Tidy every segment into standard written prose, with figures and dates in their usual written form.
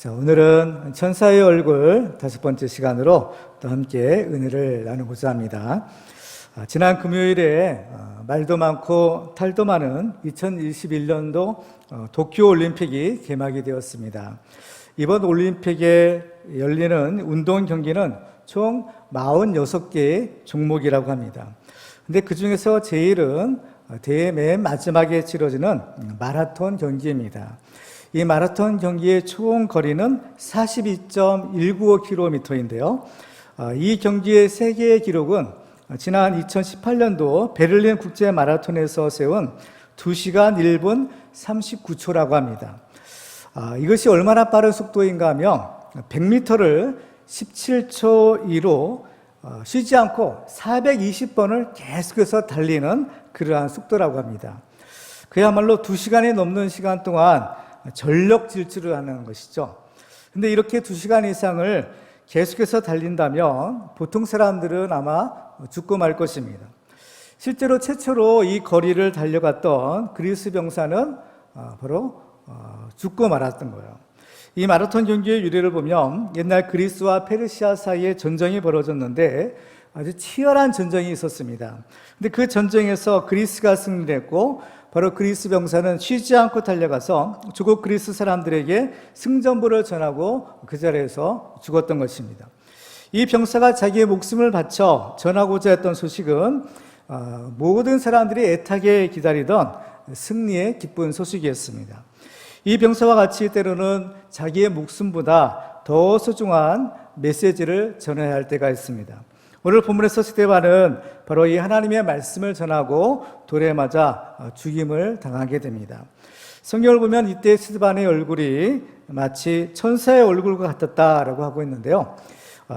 자, 오늘은 천사의 얼굴 5번째 시간으로 또 함께 은혜를 나누고자 합니다. 지난 금요일에 말도 많고 탈도 많은 2021년도 도쿄올림픽이 개막이 되었습니다. 이번 올림픽에 열리는 운동 경기는 총 46개의 종목이라고 합니다. 근데 그 중에서 제일은 대회 맨 마지막에 치러지는 마라톤 경기입니다. 이 마라톤 경기의 총 거리는 42.195km인데요. 이 경기의 세계 기록은 지난 2018년도 베를린 국제 마라톤에서 세운 2시간 1분 39초라고 합니다. 이것이 얼마나 빠른 속도인가 하면 100m를 17초 2로 쉬지 않고 420번을 계속해서 달리는 그러한 속도라고 합니다. 그야말로 2시간이 넘는 시간 동안 전력 질주를 하는 것이죠. 근데 이렇게 2시간 이상을 계속해서 달린다면 보통 사람들은 아마 죽고 말 것입니다. 실제로 최초로 이 거리를 달려갔던 그리스 병사는 바로 죽고 말았던 거예요. 이 마라톤 경기의 유래를 보면 옛날 그리스와 페르시아 사이에 전쟁이 벌어졌는데 아주 치열한 전쟁이 있었습니다. 근데 그 전쟁에서 그리스가 승리했고 바로 그리스 병사는 쉬지 않고 달려가서 조국 그리스 사람들에게 승전보를 전하고 그 자리에서 죽었던 것입니다. 이 병사가 자기의 목숨을 바쳐 전하고자 했던 소식은 모든 사람들이 애타게 기다리던 승리의 기쁜 소식이었습니다. 이 병사와 같이 때로는 자기의 목숨보다 더 소중한 메시지를 전해야 할 때가 있습니다. 오늘 본문에서 스데반은 바로 이 하나님의 말씀을 전하고 돌에 맞아 죽임을 당하게 됩니다. 성경을 보면 이때 스데반의 얼굴이 마치 천사의 얼굴과 같았다라고 하고 있는데요.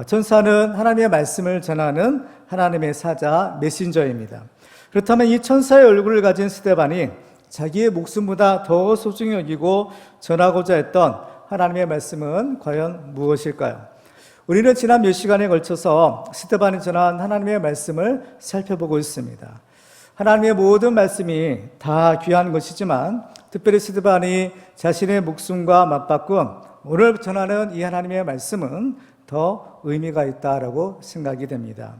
천사는 하나님의 말씀을 전하는 하나님의 사자 메신저입니다. 그렇다면 이 천사의 얼굴을 가진 스데반이 자기의 목숨보다 더 소중히 여기고 전하고자 했던 하나님의 말씀은 과연 무엇일까요? 우리는 지난 몇 시간에 걸쳐서 스데반이 전한 하나님의 말씀을 살펴보고 있습니다. 하나님의 모든 말씀이 다 귀한 것이지만 특별히 스데반이 자신의 목숨과 맞바꾼 오늘 전하는 이 하나님의 말씀은 더 의미가 있다라고 생각이 됩니다.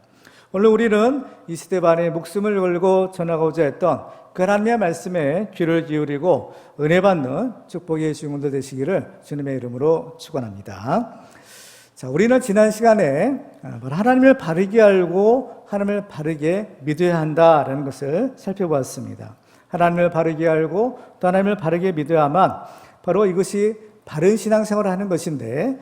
오늘 우리는 이 스데반의 목숨을 걸고 전하고자 했던 그 하나님의 말씀에 귀를 기울이고 은혜 받는 축복의 주인공들 되시기를 주님의 이름으로 축원합니다. 자, 우리는 지난 시간에 하나님을 바르게 알고 하나님을 바르게 믿어야 한다라는 것을 살펴보았습니다. 하나님을 바르게 알고 또 하나님을 바르게 믿어야만 바로 이것이 바른 신앙생활을 하는 것인데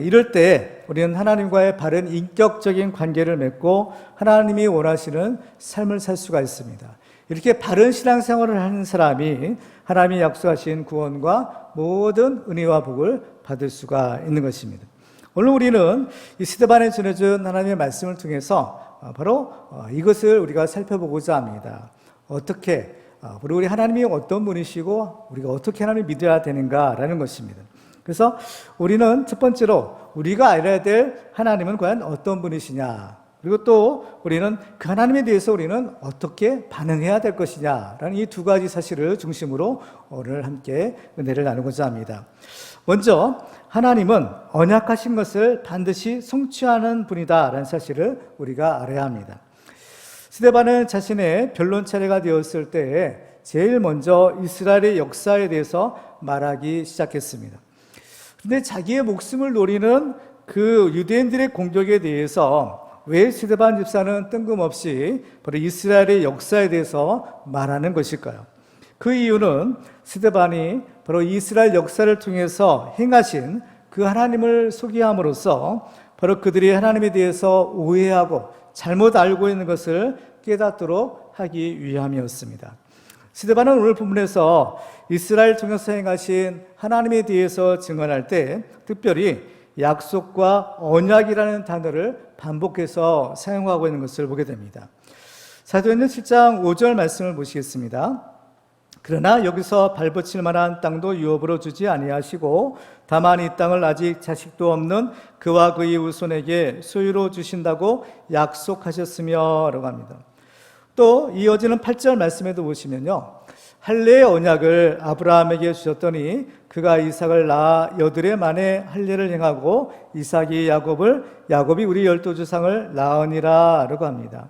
이럴 때 우리는 하나님과의 바른 인격적인 관계를 맺고 하나님이 원하시는 삶을 살 수가 있습니다. 이렇게 바른 신앙생활을 하는 사람이 하나님이 약속하신 구원과 모든 은혜와 복을 받을 수가 있는 것입니다. 오늘 우리는 이 스데반에 전해준 하나님의 말씀을 통해서 바로 이것을 우리가 살펴보고자 합니다. 어떻게 우리 하나님이 어떤 분이시고 우리가 어떻게 하나님을 믿어야 되는가라는 것입니다. 그래서 우리는 첫 번째로 우리가 알아야 될 하나님은 과연 어떤 분이시냐, 그리고 또 우리는 그 하나님에 대해서 우리는 어떻게 반응해야 될 것이냐라는 이 두 가지 사실을 중심으로 오늘 함께 은혜를 나누고자 합니다. 먼저 하나님은 언약하신 것을 반드시 성취하는 분이다라는 사실을 우리가 알아야 합니다. 스데반은 자신의 변론 차례가 되었을 때에 제일 먼저 이스라엘의 역사에 대해서 말하기 시작했습니다. 그런데 자기의 목숨을 노리는 그 유대인들의 공격에 대해서 왜 스데반 집사는 뜬금없이 바로 이스라엘의 역사에 대해서 말하는 것일까요? 그 이유는 스데반이 바로 이스라엘 역사를 통해서 행하신 그 하나님을 소개함으로써 바로 그들이 하나님에 대해서 오해하고 잘못 알고 있는 것을 깨닫도록 하기 위함이었습니다. 스데반은 오늘 본문에서 이스라엘 통해서 행하신 하나님에 대해서 증언할 때 특별히 약속과 언약이라는 단어를 반복해서 사용하고 있는 것을 보게 됩니다. 사도행전 7장 5절 말씀을 보시겠습니다. 그러나 여기서 발붙일 만한 땅도 유업으로 주지 아니하시고 다만 이 땅을 아직 자식도 없는 그와 그의 후손에게 소유로 주신다고 약속하셨으며 라고 합니다. 또 이어지는 8절 말씀에도 보시면요, 할례의 언약을 아브라함에게 주셨더니 그가 이삭을 낳아 8해 만에 할례를 행하고 이삭이 야곱이 우리 12조상을 낳으니라 라고 합니다.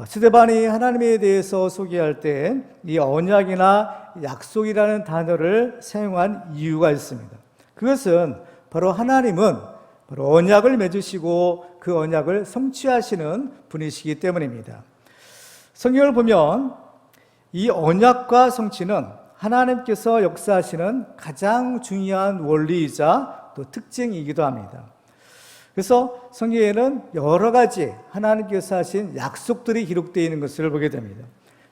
스데반이 하나님에 대해서 소개할 때 이 언약이나 약속이라는 단어를 사용한 이유가 있습니다. 그것은 바로 하나님은 바로 언약을 맺으시고 그 언약을 성취하시는 분이시기 때문입니다. 성경을 보면 이 언약과 성취는 하나님께서 역사하시는 가장 중요한 원리이자 또 특징이기도 합니다. 그래서 성경에는 여러 가지 하나님께서 하신 약속들이 기록되어 있는 것을 보게 됩니다.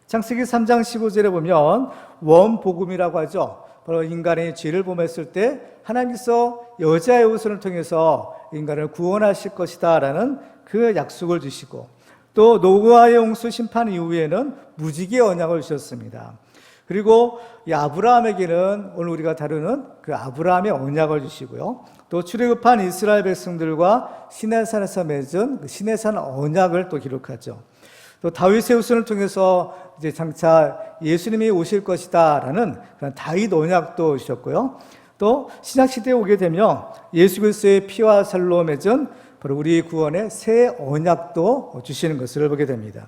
창세기 3장 15절에 보면 원복음이라고 하죠. 바로 인간의 죄를 범했을 때 하나님께서 여자의 후손을 통해서 인간을 구원하실 것이다 라는 그 약속을 주시고, 또 노아의 홍수 심판 이후에는 무지개 언약을 주셨습니다. 그리고 이 아브라함에게는 오늘 우리가 다루는 그 아브라함의 언약을 주시고요. 또 출애굽한 이스라엘 백성들과 시내산에서 맺은 그 시내산 언약을 또 기록하죠. 또 다윗의 후손을 통해서 이제 장차 예수님이 오실 것이다라는 그런 다윗 언약도 주셨고요. 또 신약 시대에 오게 되면 예수 그리스도의 피와 살로 맺은 바로 우리 구원의 새 언약도 주시는 것을 보게 됩니다.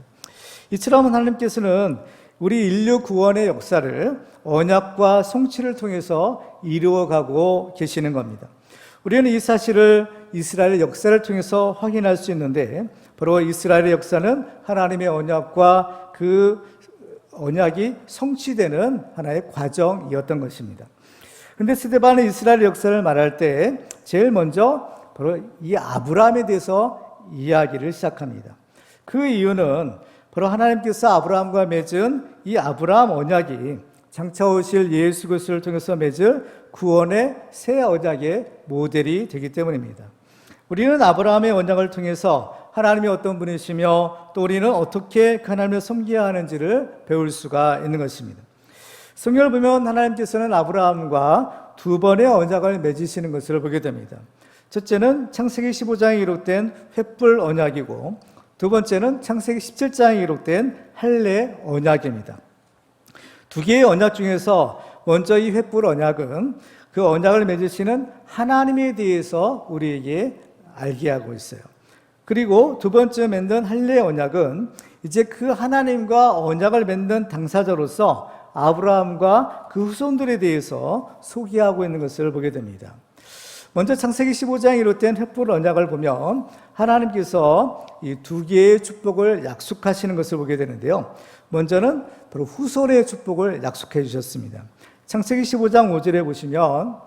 이처럼 하나님께서는 우리 인류 구원의 역사를 언약과 성취를 통해서 이루어가고 계시는 겁니다. 우리는 이 사실을 이스라엘의 역사를 통해서 확인할 수 있는데, 바로 이스라엘의 역사는 하나님의 언약과 그 언약이 성취되는 하나의 과정이었던 것입니다. 그런데 스데반은 이스라엘 역사를 말할 때 제일 먼저 바로 이 아브라함에 대해서 이야기를 시작합니다. 그 이유는 바로 하나님께서 아브라함과 맺은 이 아브라함 언약이 장차 오실 예수 그리스도를 통해서 맺을 구원의 새 언약의 모델이 되기 때문입니다. 우리는 아브라함의 언약을 통해서 하나님이 어떤 분이시며 또 우리는 어떻게 하나님을 섬겨야 하는지를 배울 수가 있는 것입니다. 성경을 보면 하나님께서는 아브라함과 두 번의 언약을 맺으시는 것을 보게 됩니다. 첫째는 창세기 15장에 기록된 횃불 언약이고, 두 번째는 창세기 17장에 기록된 할례 언약입니다. 두 개의 언약 중에서 먼저 이 횃불 언약은 그 언약을 맺으시는 하나님에 대해서 우리에게 알게 하고 있어요. 그리고 두 번째 맺는 할례 언약은 이제 그 하나님과 언약을 맺는 당사자로서 아브라함과 그 후손들에 대해서 소개하고 있는 것을 보게 됩니다. 먼저 창세기 15장에 기록된 횃불 언약을 보면 하나님께서 이 두 개의 축복을 약속하시는 것을 보게 되는데요. 먼저는 바로 후손의 축복을 약속해 주셨습니다. 창세기 15장 5절에 보시면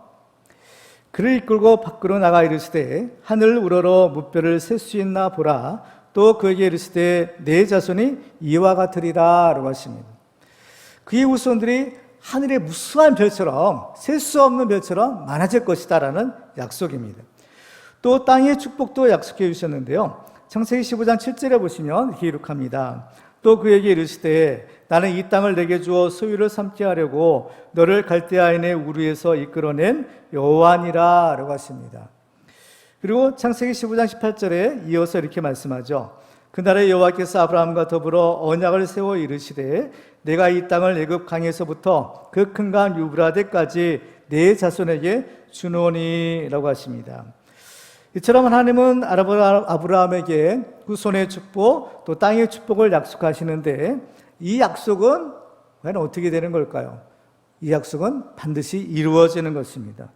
그를 이끌고 밖으로 나가 이르시되 하늘 우러러 무뼈를 셀 수 있나 보라. 또 그에게 이르시되 내 자손이 이와 같으리라 라고 하십니다. 그의 후손들이 하늘의 무수한 별처럼, 셀 수 없는 별처럼 많아질 것이다 라는 약속입니다. 또 땅의 축복도 약속해 주셨는데요. 창세기 15장 7절에 보시면 이렇게 기록합니다. 또 그에게 이르시되 나는 이 땅을 내게 주어 소유를 삼게 하려고 너를 갈대아인의 우르에서 이끌어낸 여호와니라 라고 하십니다. 그리고 창세기 15장 18절에 이어서 이렇게 말씀하죠. 그날에 여호와께서 아브라함과 더불어 언약을 세워 이르시되 내가 이 땅을 애굽 강에서부터 그 큰 강 유브라데까지 내 자손에게 주노니 라고 하십니다. 이처럼 하나님은 아브라함에게 후손의 축복 또 땅의 축복을 약속하시는데, 이 약속은 과연 어떻게 되는 걸까요? 이 약속은 반드시 이루어지는 것입니다.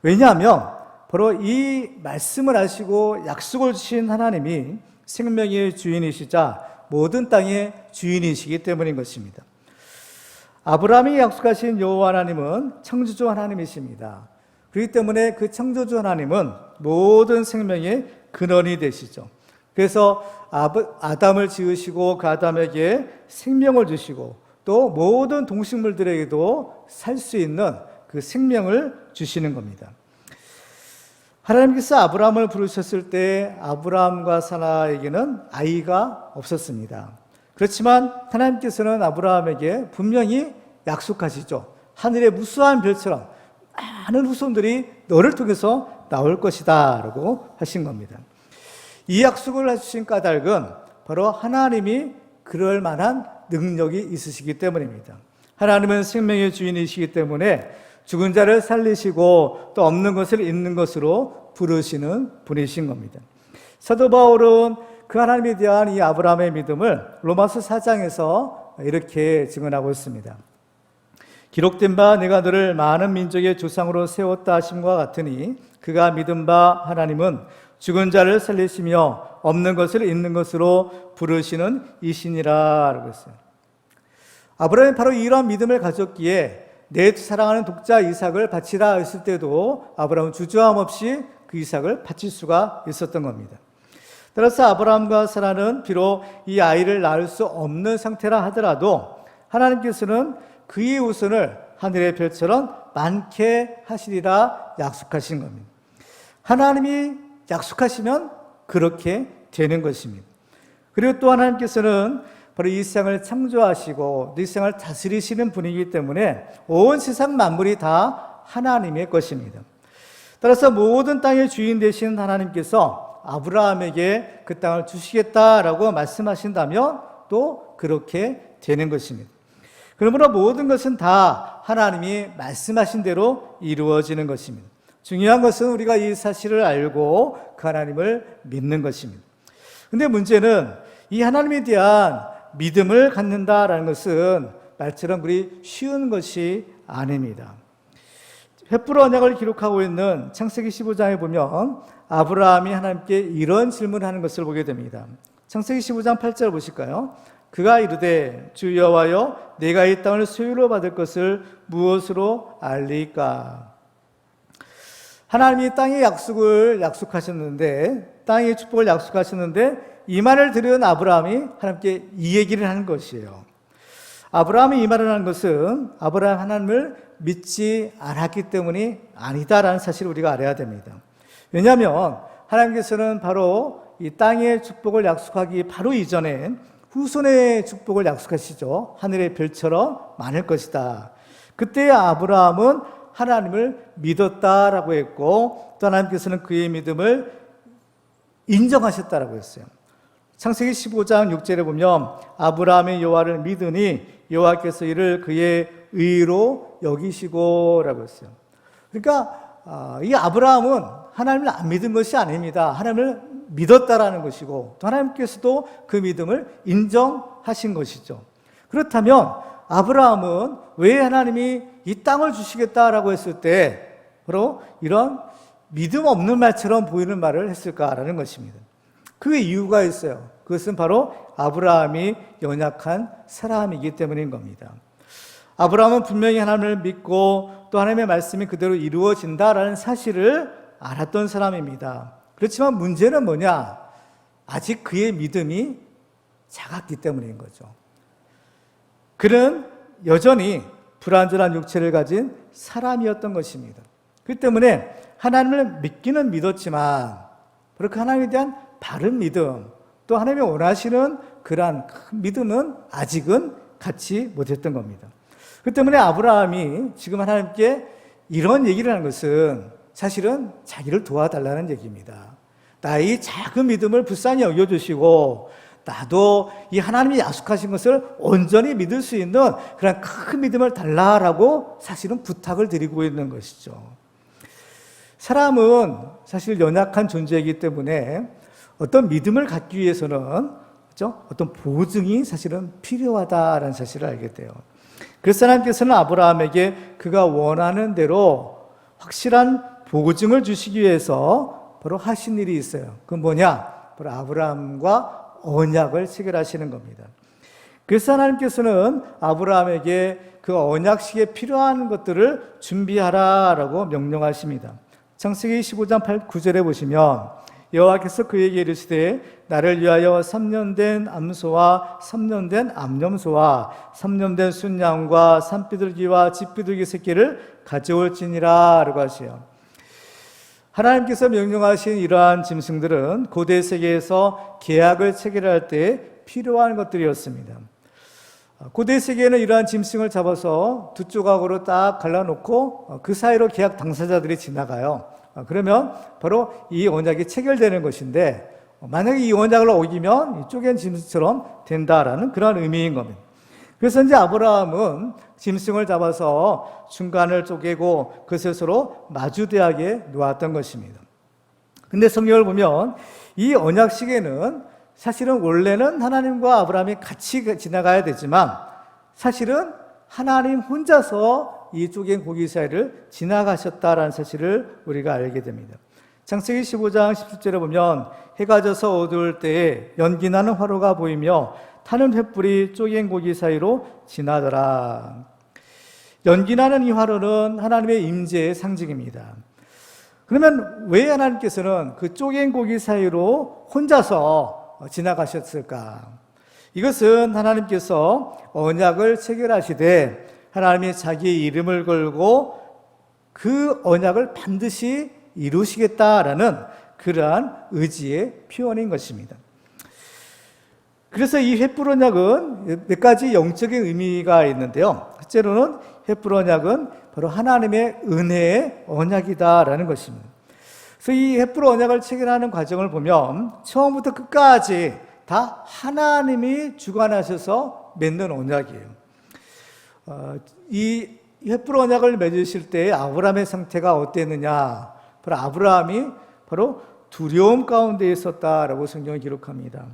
왜냐하면 바로 이 말씀을 하시고 약속을 주신 하나님이 생명의 주인이시자 모든 땅의 주인이시기 때문인 것입니다. 아브라함이 약속하신 여호와 하나님은 창조주 하나님이십니다. 그렇기 때문에 그 창조주 하나님은 모든 생명의 근원이 되시죠. 그래서 아담을 지으시고 그 아담에게 생명을 주시고 또 모든 동식물들에게도 살 수 있는 그 생명을 주시는 겁니다. 하나님께서 아브라함을 부르셨을 때 아브라함과 사라에게는 아이가 없었습니다. 그렇지만 하나님께서는 아브라함에게 분명히 약속하시죠. 하늘의 무수한 별처럼 많은 후손들이 너를 통해서 나올 것이다 라고 하신 겁니다. 이 약속을 해주신 까닭은 바로 하나님이 그럴 만한 능력이 있으시기 때문입니다. 하나님은 생명의 주인이시기 때문에 죽은 자를 살리시고 또 없는 것을 있는 것으로 부르시는 분이신 겁니다. 사도 바울은 그 하나님에 대한 이 아브라함의 믿음을 로마서 4장에서 이렇게 증언하고 있습니다. 기록된 바 내가 너를 많은 민족의 조상으로 세웠다 하심과 같으니 그가 믿은 바 하나님은 죽은 자를 살리시며 없는 것을 있는 것으로 부르시는 이신이라 라고 했어요. 아브라함이 바로 이러한 믿음을 가졌기에 내 사랑하는 독자 이삭을 바치라 했을 때도 아브라함은 주저함 없이 그 이삭을 바칠 수가 있었던 겁니다. 따라서 아브라함과 사라는 비록 이 아이를 낳을 수 없는 상태라 하더라도 하나님께서는 그의 후손을 하늘의 별처럼 많게 하시리라 약속하신 겁니다. 하나님이 약속하시면 그렇게 되는 것입니다. 그리고 또 하나님께서는 바로 이 세상을 창조하시고 이 세상을 다스리시는 분이기 때문에 온 세상 만물이 다 하나님의 것입니다. 따라서 모든 땅의 주인 되신 하나님께서 아브라함에게 그 땅을 주시겠다라고 말씀하신다면 또 그렇게 되는 것입니다. 그러므로 모든 것은 다 하나님이 말씀하신 대로 이루어지는 것입니다. 중요한 것은 우리가 이 사실을 알고 그 하나님을 믿는 것입니다. 근데 문제는 이 하나님에 대한 믿음을 갖는다라는 것은 말처럼 그리 쉬운 것이 아닙니다. 횃불 언약을 기록하고 있는 창세기 15장에 보면 아브라함이 하나님께 이런 질문을 하는 것을 보게 됩니다. 창세기 15장 8절 보실까요? 그가 이르되 주 여호와여 내가 이 땅을 소유로 받을 것을 무엇으로 알리까? 하나님이 땅의 약속을 약속하셨는데 땅의 축복을 약속하셨는데 이 말을 들은 아브라함이 하나님께 이 얘기를 하는 것이에요. 아브라함이 이 말을 하는 것은 아브라함 하나님을 믿지 않았기 때문이 아니다라는 사실을 우리가 알아야 됩니다. 왜냐하면 하나님께서는 바로 이 땅의 축복을 약속하기 바로 이전에 후손의 축복을 약속하시죠. 하늘의 별처럼 많을 것이다. 그때 아브라함은 하나님을 믿었다라고 했고 또 하나님께서는 그의 믿음을 인정하셨다라고 했어요. 창세기 15장 6절에 보면 아브라함이 여호와를 믿으니 여호와께서 이를 그의 의로 여기시고 라고 했어요. 그러니까 이 아브라함은 하나님을 안 믿은 것이 아닙니다. 하나님을 믿었다라는 것이고 또 하나님께서도 그 믿음을 인정하신 것이죠. 그렇다면 아브라함은 왜 하나님이 이 땅을 주시겠다라고 했을 때 바로 이런 믿음 없는 말처럼 보이는 말을 했을까라는 것입니다. 그 이유가 있어요. 그것은 바로 아브라함이 연약한 사람이기 때문인 겁니다. 아브라함은 분명히 하나님을 믿고 또 하나님의 말씀이 그대로 이루어진다라는 사실을 알았던 사람입니다. 그렇지만 문제는 뭐냐? 아직 그의 믿음이 작았기 때문인 거죠. 그는 여전히 불완전한 육체를 가진 사람이었던 것입니다. 그렇기 때문에 하나님을 믿기는 믿었지만 그렇게 하나님에 대한 바른 믿음 또 하나님이 원하시는 그러한 큰 믿음은 아직은 갖지 못했던 겁니다. 그렇기 때문에 아브라함이 지금 하나님께 이런 얘기를 하는 것은 사실은 자기를 도와달라는 얘기입니다. 나의 작은 믿음을 불쌍히 여겨주시고 나도 이 하나님이 약속하신 것을 온전히 믿을 수 있는 그런 큰 믿음을 달라라고 사실은 부탁을 드리고 있는 것이죠. 사람은 사실 연약한 존재이기 때문에 어떤 믿음을 갖기 위해서는 그렇죠? 어떤 보증이 사실은 필요하다라는 사실을 알게 돼요. 그래서 하나님께서는 아브라함에게 그가 원하는 대로 확실한 보증을 주시기 위해서 바로 하신 일이 있어요. 그건 뭐냐? 바로 아브라함과 언약을 체결하시는 겁니다. 그래서 하나님께서는 아브라함에게 그 언약식에 필요한 것들을 준비하라라고 명령하십니다. 창세기 15장 9절에 보시면 여호와께서 그에게 이르시되 나를 위하여 3년 된 암소와 3년 된 암염소와 3년 된 순양과 산비둘기와 집비둘기 새끼를 가져올지니라 라고 하시요. 하나님께서 명령하신 이러한 짐승들은 고대 세계에서 계약을 체결할 때 필요한 것들이었습니다. 고대 세계에는 이러한 짐승을 잡아서 두 조각으로 딱 갈라놓고 그 사이로 계약 당사자들이 지나가요. 그러면 바로 이 언약이 체결되는 것인데 만약에 이 언약을 어기면 쪼갠 짐승처럼 된다라는 그런 의미인 겁니다. 그래서 이제 아브라함은 짐승을 잡아서 중간을 쪼개고 그것으로 마주대하게 놓았던 것입니다. 근데 성경을 보면 이 언약식에는 사실은 원래는 하나님과 아브라함이 같이 지나가야 되지만 사실은 하나님 혼자서 이 쪼갠 고기 사이를 지나가셨다라는 사실을 우리가 알게 됩니다. 창세기 15장 17절에 보면 해가 져서 어두울 때에 연기나는 화로가 보이며 타는 횃불이 쪼갠 고기 사이로 지나더라. 연기나는 이 화로는 하나님의 임재의 상징입니다. 그러면 왜 하나님께서는 그 쪼갠 고기 사이로 혼자서 지나가셨을까? 이것은 하나님께서 언약을 체결하시되 하나님이 자기의 이름을 걸고 그 언약을 반드시 이루시겠다라는 그러한 의지의 표현인 것입니다. 그래서 이 횃불 언약은 몇 가지 영적인 의미가 있는데요. 첫째로는 횃불 언약은 바로 하나님의 은혜의 언약이다라는 것입니다. 그래서 이 횃불 언약을 체결하는 과정을 보면 처음부터 끝까지 다 하나님이 주관하셔서 맺는 언약이에요. 이 횃불 언약을 맺으실 때 아브라함의 상태가 어땠느냐? 바로 아브라함이 바로 두려움 가운데 있었다라고 성경이 기록합니다.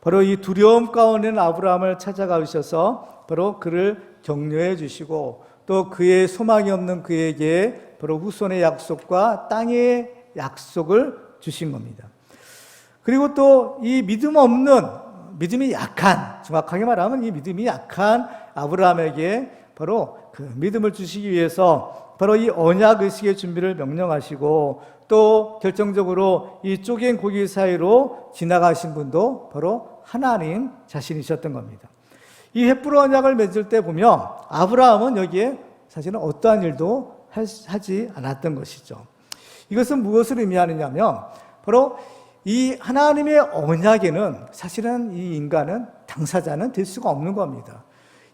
바로 이 두려움 가운데 있는 아브라함을 찾아가셔서 바로 그를 격려해 주시고 또 그의 소망이 없는 그에게 바로 후손의 약속과 땅의 약속을 주신 겁니다. 그리고 또 이 믿음이 약한, 정확하게 말하면 이 믿음이 약한 아브라함에게 바로 그 믿음을 주시기 위해서 바로 이 언약 의식의 준비를 명령하시고 또 결정적으로 이 쪼갠 고기 사이로 지나가신 분도 바로 하나님 자신이셨던 겁니다. 이 횃불 언약을 맺을 때 보면 아브라함은 여기에 사실은 어떠한 일도 하지 않았던 것이죠. 이것은 무엇을 의미하느냐면 바로 이 하나님의 언약에는 사실은 이 인간은 당사자는 될 수가 없는 겁니다.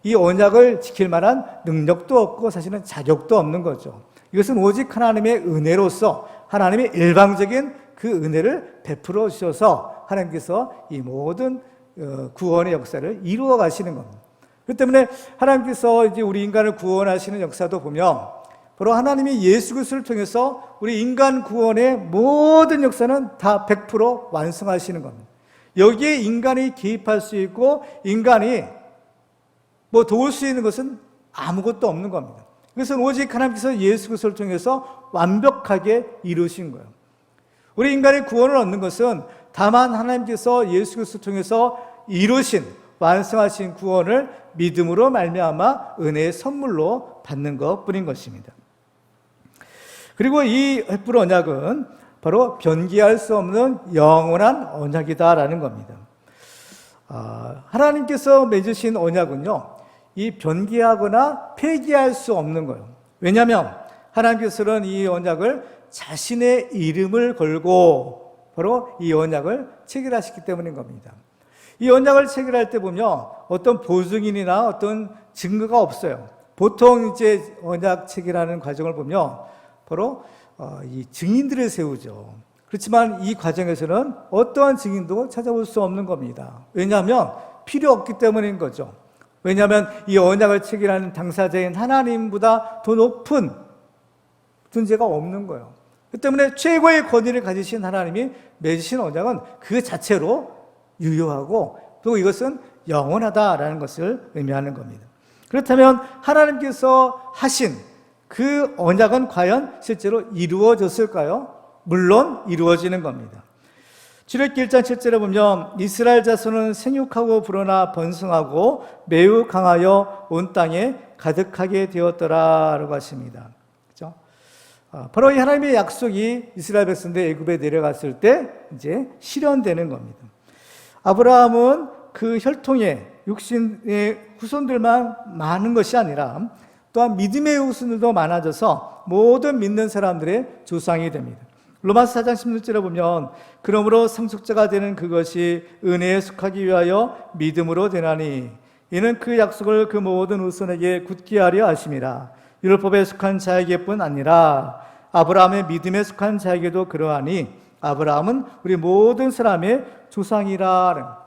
이 언약을 지킬 만한 능력도 없고 사실은 자격도 없는 거죠. 이것은 오직 하나님의 은혜로서 하나님의 일방적인 그 은혜를 베풀어 주셔서 하나님께서 이 모든 구원의 역사를 이루어 가시는 겁니다. 그렇기 때문에 하나님께서 이제 우리 인간을 구원하시는 역사도 보면 바로 하나님이 예수 그리스도를 통해서 우리 인간 구원의 모든 역사는 다 100% 완성하시는 겁니다. 여기에 인간이 개입할 수 있고 인간이 도울 수 있는 것은 아무것도 없는 겁니다. 그것은 오직 하나님께서 예수 그리스도를 통해서 완벽하게 이루신 거예요. 우리 인간의 구원을 얻는 것은 다만 하나님께서 예수 그리스도를 통해서 이루신 완성하신 구원을 믿음으로 말미암아 은혜의 선물로 받는 것뿐인 것입니다. 그리고 이 횃불 언약은 바로 변기할 수 없는 영원한 언약이다라는 겁니다. 하나님께서 맺으신 언약은요, 이 변기하거나 폐기할 수 없는 거예요. 왜냐하면 하나님께서는 이 언약을 자신의 이름을 걸고 바로 이 언약을 체결하셨기 때문인 겁니다. 이 언약을 체결할 때 보면 어떤 보증인이나 어떤 증거가 없어요. 보통 이제 언약 체결하는 과정을 보면 바로 이 증인들을 세우죠. 그렇지만 이 과정에서는 어떠한 증인도 찾아볼 수 없는 겁니다. 왜냐하면 필요 없기 때문인 거죠. 왜냐하면 이 언약을 체결하는 당사자인 하나님보다 더 높은 존재가 없는 거예요. 그 때문에 최고의 권위를 가지신 하나님이 맺으신 언약은 그 자체로 유효하고 또 이것은 영원하다라는 것을 의미하는 겁니다. 그렇다면 하나님께서 하신 그 언약은 과연 실제로 이루어졌을까요? 물론 이루어지는 겁니다. 출애굽기 1장 7절에 보면 이스라엘 자손은 생육하고 불어나 번성하고 매우 강하여 온 땅에 가득하게 되었더라라고 하십니다. 그렇죠? 바로 이 하나님의 약속이 이스라엘 백성들 애굽에 내려갔을 때 이제 실현되는 겁니다. 아브라함은 그 혈통에 육신의 후손들만 많은 것이 아니라 또한 믿음의 후손들도 많아져서 모든 믿는 사람들의 조상이 됩니다. 로마서 4장 16절에 보면 그러므로 상속자가 되는 그것이 은혜에 속하기 위하여 믿음으로 되나니 이는 그 약속을 그 모든 후손에게 굳게 하려 하심이라. 율법에 속한 자에게뿐 아니라 아브라함의 믿음에 속한 자에게도 그러하니 아브라함은 우리 모든 사람의 조상이라.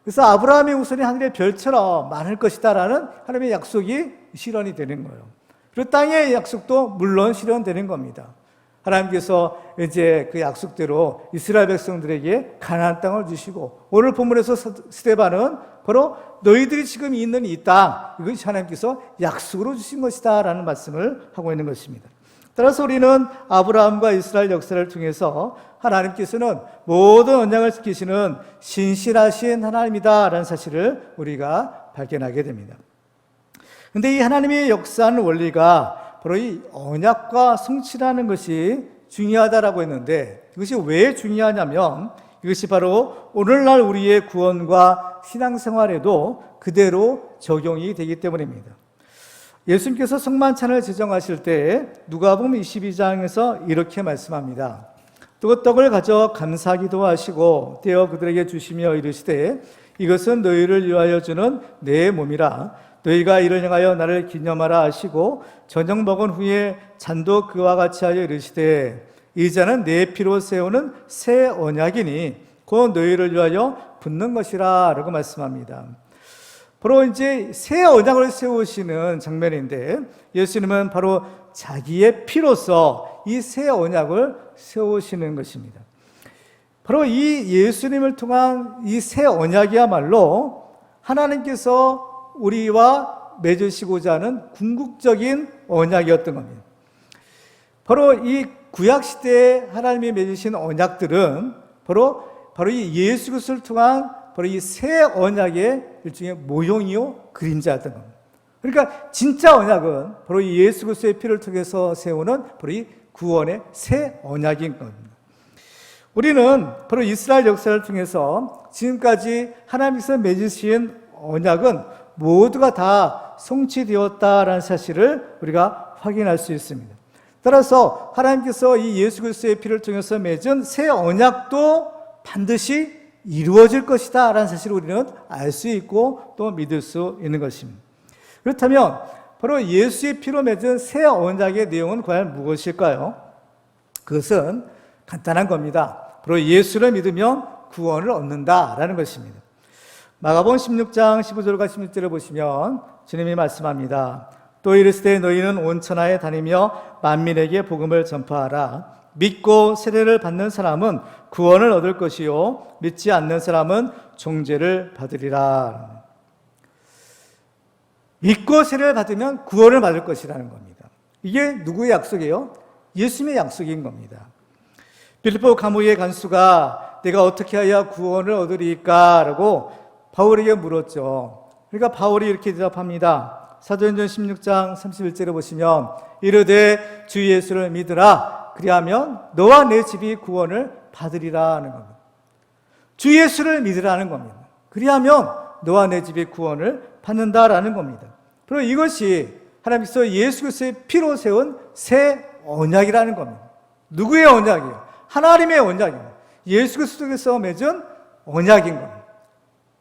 그래서 아브라함의 후손이 하늘의 별처럼 많을 것이다라는 하나님의 약속이 실현이 되는 거예요. 그리고 땅의 약속도 물론 실현되는 겁니다. 하나님께서 이제 그 약속대로 이스라엘 백성들에게 가나안 땅을 주시고, 오늘 본문에서 스데반은 바로 너희들이 지금 있는 이 땅, 이것이 하나님께서 약속으로 주신 것이다 라는 말씀을 하고 있는 것입니다. 따라서 우리는 아브라함과 이스라엘 역사를 통해서 하나님께서는 모든 언약을 지키시는 신실하신 하나님이다 라는 사실을 우리가 발견하게 됩니다. 그런데 이 하나님의 역사하는 원리가 바로 이 언약과 성취라는 것이 중요하다라고 했는데, 이것이 왜 중요하냐면 이것이 바로 오늘날 우리의 구원과 신앙생활에도 그대로 적용이 되기 때문입니다. 예수님께서 성만찬을 제정하실 때 누가복음 22장에서 이렇게 말씀합니다. 또 떡을 가져 감사기도 하시고 떼어 그들에게 주시며 이르시되 이것은 너희를 위하여 주는 내 몸이라. 너희가 이를 향하여 나를 기념하라 하시고 저녁 먹은 후에 잔도 그와 같이 하여 이르시되 이 잔은 내 피로 세우는 새 언약이니 곧 너희를 위하여 붓는 것이라 라고 말씀합니다. 바로 이제 새 언약을 세우시는 장면인데, 예수님은 바로 자기의 피로서 이 새 언약을 세우시는 것입니다. 바로 이 예수님을 통한 이 새 언약이야말로 하나님께서 우리와 맺으시고자 하는 궁극적인 언약이었던 겁니다. 바로 이 구약시대에 하나님이 맺으신 언약들은 바로 이 예수 그리스도를 통한 바로 이 새 언약의 일종의 모형이요 그림자였던 겁니다. 그러니까 진짜 언약은 바로 이 예수 그리스도의 피를 통해서 세우는 바로 이 구원의 새 언약인 겁니다. 우리는 바로 이스라엘 역사를 통해서 지금까지 하나님께서 맺으신 언약은 모두가 다 성취되었다라는 사실을 우리가 확인할 수 있습니다. 따라서 하나님께서 이 예수 그리스도의 피를 통해서 맺은 새 언약도 반드시 이루어질 것이다 라는 사실을 우리는 알 수 있고 또 믿을 수 있는 것입니다. 그렇다면 바로 예수의 피로 맺은 새 언약의 내용은 과연 무엇일까요? 그것은 간단한 겁니다. 바로 예수를 믿으면 구원을 얻는다라는 것입니다. 마가복음 16장 15절과 16절을 보시면 주님이 말씀합니다. 또 이르시되 너희는 온 천하에 다니며 만민에게 복음을 전파하라. 믿고 세례를 받는 사람은 구원을 얻을 것이요 믿지 않는 사람은 종죄를 받으리라. 믿고 세례를 받으면 구원을 받을 것이라는 겁니다. 이게 누구의 약속이에요? 예수님의 약속인 겁니다. 빌립보 감옥의 간수가 내가 어떻게 해야 구원을 얻으리까? 라고 바울에게 물었죠. 그러니까 바울이 이렇게 대답합니다. 사도행전 16장 31절에 보시면 이르되 주 예수를 믿으라. 그리하면 너와 내 집이 구원을 받으리라는 겁니다. 주 예수를 믿으라는 겁니다. 그리하면 너와 내 집이 구원을 받는다라는 겁니다. 그리고 이것이 하나님께서 예수 그리스도의 피로 세운 새 언약이라는 겁니다. 누구의 언약이에요? 하나님의 언약입니다. 예수 그리스도께서 맺은 언약인 겁니다.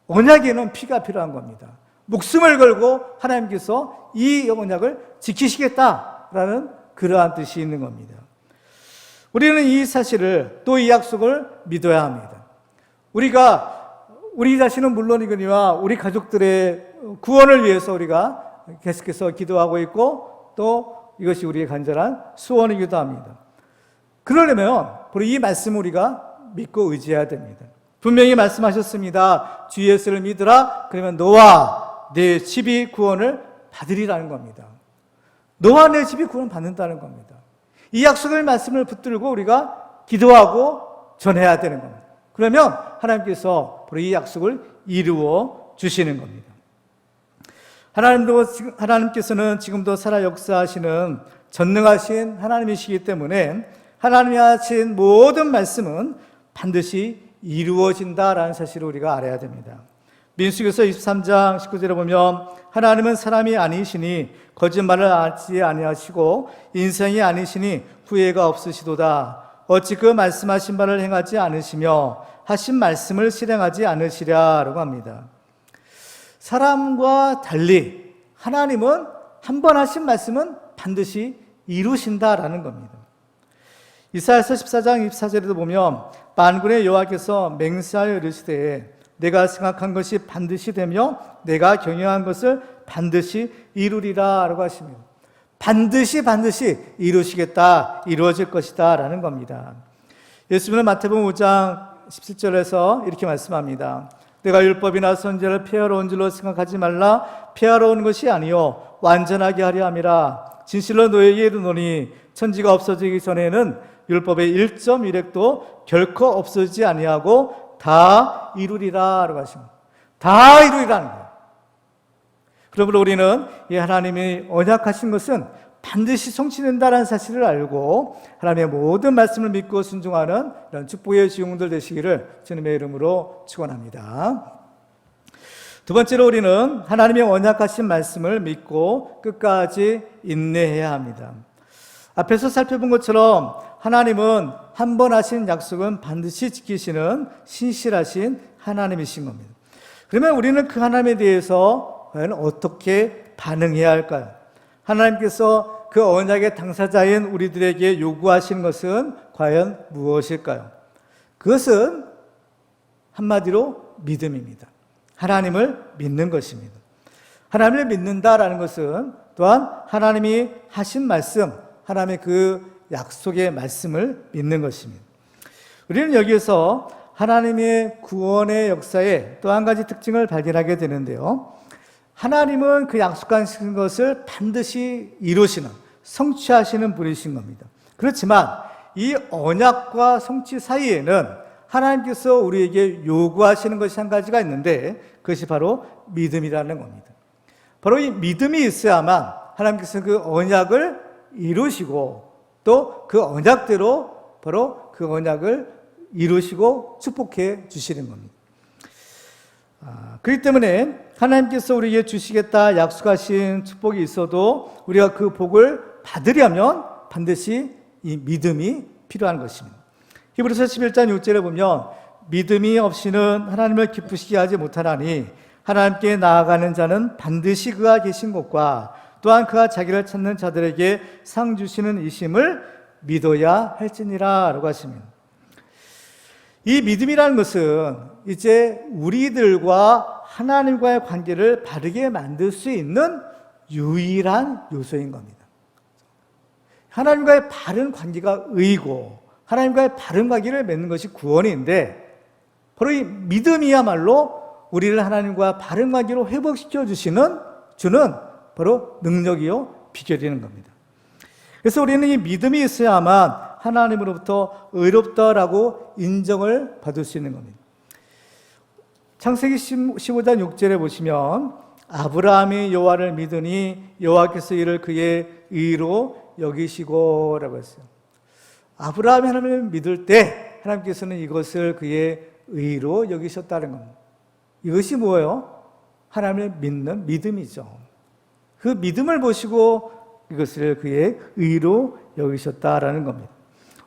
언약에는 피가 필요한 겁니다. 목숨을 걸고 하나님께서 이 언약을 지키시겠다라는 그러한 뜻이 있는 겁니다. 우리는 이 사실을 또 이 약속을 믿어야 합니다. 우리가 우리 자신은 물론이거니와 우리 가족들의 구원을 위해서 우리가 계속해서 기도하고 있고 또 이것이 우리의 간절한 소원이기도 합니다. 그러려면 바로 이 말씀을 우리가 믿고 의지해야 됩니다. 분명히 말씀하셨습니다. 주 예수를 믿으라. 그러면 너와 내 집이 구원을 받으리라는 겁니다. 너와 내 집이 구원 받는다는 겁니다. 이 약속의 말씀을 붙들고 우리가 기도하고 전해야 되는 겁니다. 그러면 하나님께서 바로 이 약속을 이루어 주시는 겁니다. 하나님께서는 지금도 살아 역사하시는 전능하신 하나님이시기 때문에 하나님이 하신 모든 말씀은 반드시 이루어진다라는 사실을 우리가 알아야 됩니다. 민수기서 23장 19절에 보면 하나님은 사람이 아니시니 거짓말을 하지 아니하시고 인생이 아니시니 후회가 없으시도다. 어찌 그 말씀하신 바를 행하지 않으시며 하신 말씀을 실행하지 않으시랴라고 합니다. 사람과 달리 하나님은 한 번 하신 말씀은 반드시 이루신다라는 겁니다. 이사야서 14장 24절에도 보면 만군의 여호와께서 맹세하여 이르시되 내가 생각한 것이 반드시 되며 내가 경영한 것을 반드시 이루리라 라고 하십니다. 반드시 이루시겠다, 이루어질 것이다 라는 겁니다. 예수님은 마태복음 5장 17절에서 이렇게 말씀합니다. 내가 율법이나 선지자를 폐하러 온 줄로 생각하지 말라. 폐하러 온 것이 아니요 완전하게 하려 함이라. 진실로 너희에게 이르노니 천지가 없어지기 전에는 율법의 1.1획도 결코 없어지지 아니하고 다 이루리라 라고 하십니다. 다 이루리라는 거예요. 그러므로 우리는 이 하나님이 언약하신 것은 반드시 성취된다는 사실을 알고 하나님의 모든 말씀을 믿고 순종하는 이런 축복의 주용들 되시기를 주님의 이름으로 축원합니다. 두 번째로 우리는 하나님의 언약하신 말씀을 믿고 끝까지 인내해야 합니다. 앞에서 살펴본 것처럼 하나님은 한 번 하신 약속은 반드시 지키시는 신실하신 하나님이신 겁니다. 그러면 우리는 그 하나님에 대해서 과연 어떻게 반응해야 할까요? 하나님께서 그 언약의 당사자인 우리들에게 요구하시는 것은 과연 무엇일까요? 그것은 한마디로 믿음입니다. 하나님을 믿는 것입니다. 하나님을 믿는다라는 것은 또한 하나님이 하신 말씀, 하나님의 그 약속의 말씀을 믿는 것입니다. 우리는 여기에서 하나님의 구원의 역사에 또 한 가지 특징을 발견하게 되는데요. 하나님은 그 약속하신 것을 반드시 이루시는, 성취하시는 분이신 겁니다. 그렇지만 이 언약과 성취 사이에는 하나님께서 우리에게 요구하시는 것이 한 가지가 있는데 그것이 바로 믿음이라는 겁니다. 바로 이 믿음이 있어야만 하나님께서 그 언약을 이루시고 또 그 언약대로 바로 그 언약을 이루시고 축복해 주시는 겁니다. 그렇기 때문에 하나님께서 우리에게 주시겠다 약속하신 축복이 있어도 우리가 그 복을 받으려면 반드시 이 믿음이 필요한 것입니다. 히브리서 11장 6절에 보면 믿음이 없이는 하나님을 기쁘시게 하지 못하나니 하나님께 나아가는 자는 반드시 그가 계신 곳과 또한 그가 자기를 찾는 자들에게 상 주시는 이심을 믿어야 할지니라 라고 하십니다. 이 믿음이라는 것은 이제 우리들과 하나님과의 관계를 바르게 만들 수 있는 유일한 요소인 겁니다. 하나님과의 바른 관계가 의고 하나님과의 바른 관계를 맺는 것이 구원인데 바로 이 믿음이야말로 우리를 하나님과 바른 관계로 회복시켜 주는 바로 능력이요 비결이는 겁니다. 그래서 우리는 이 믿음이 있어야만 하나님으로부터 의롭다라고 인정을 받을 수 있는 겁니다. 창세기 15장 6절에 보시면 아브라함이 여호와를 믿으니 여호와께서 이를 그의 의로 여기시고 라고 했어요. 아브라함이 하나님을 믿을 때 하나님께서는 이것을 그의 의로 여기셨다는 겁니다. 이것이 뭐예요? 하나님을 믿는 믿음이죠. 그 믿음을 보시고 이것을 그의 의로 여기셨다라는 겁니다.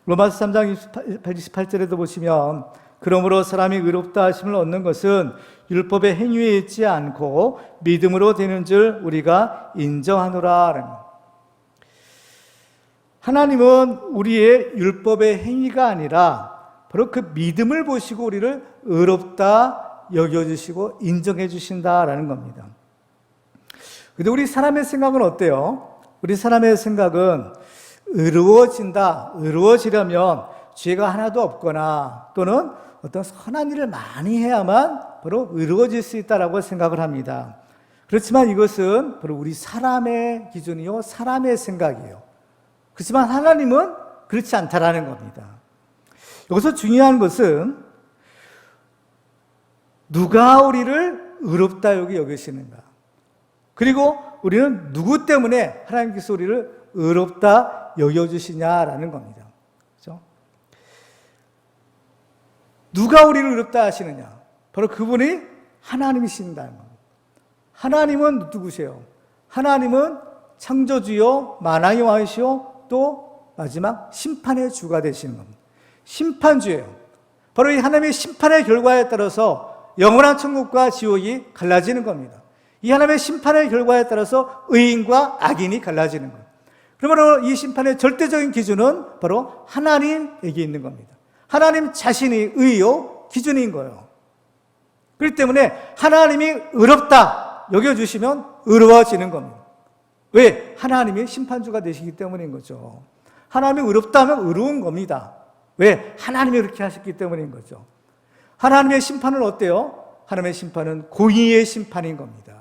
로마서 3장 28절에도 보시면 그러므로 사람이 의롭다 하심을 얻는 것은 율법의 행위에 있지 않고 믿음으로 되는 줄 우리가 인정하노라. 하나님은 우리의 율법의 행위가 아니라 바로 그 믿음을 보시고 우리를 의롭다 여겨주시고 인정해 주신다라는 겁니다. 근데 우리 사람의 생각은 어때요? 우리 사람의 생각은 의로워지려면 죄가 하나도 없거나 또는 어떤 선한 일을 많이 해야만 바로 의로워질 수 있다라고 생각을 합니다. 그렇지만 이것은 바로 우리 사람의 기준이요, 사람의 생각이에요. 그렇지만 하나님은 그렇지 않다라는 겁니다. 여기서 중요한 것은 누가 우리를 의롭다 여기시는가? 그리고 우리는 누구 때문에 하나님께서 우리를 의롭다 여겨주시냐라는 겁니다. 그렇죠? 누가 우리를 의롭다 하시느냐? 바로 그분이 하나님이신다는 겁니다. 하나님은 누구세요? 하나님은 창조주요, 만왕의 왕이시요, 또 마지막 심판의 주가 되시는 겁니다. 심판주예요. 바로 이 하나님의 심판의 결과에 따라서 영원한 천국과 지옥이 갈라지는 겁니다. 이 하나님의 심판의 결과에 따라서 의인과 악인이 갈라지는 거예요. 그러므로 이 심판의 절대적인 기준은 바로 하나님에게 있는 겁니다. 하나님 자신이 의요 기준인 거예요. 그렇기 때문에 하나님이 의롭다 여겨주시면 의로워지는 겁니다. 왜? 하나님이 심판주가 되시기 때문인 거죠. 하나님이 의롭다 하면 의로운 겁니다. 왜? 하나님이 그렇게 하셨기 때문인 거죠. 하나님의 심판은 어때요? 하나님의 심판은 공의의 심판인 겁니다.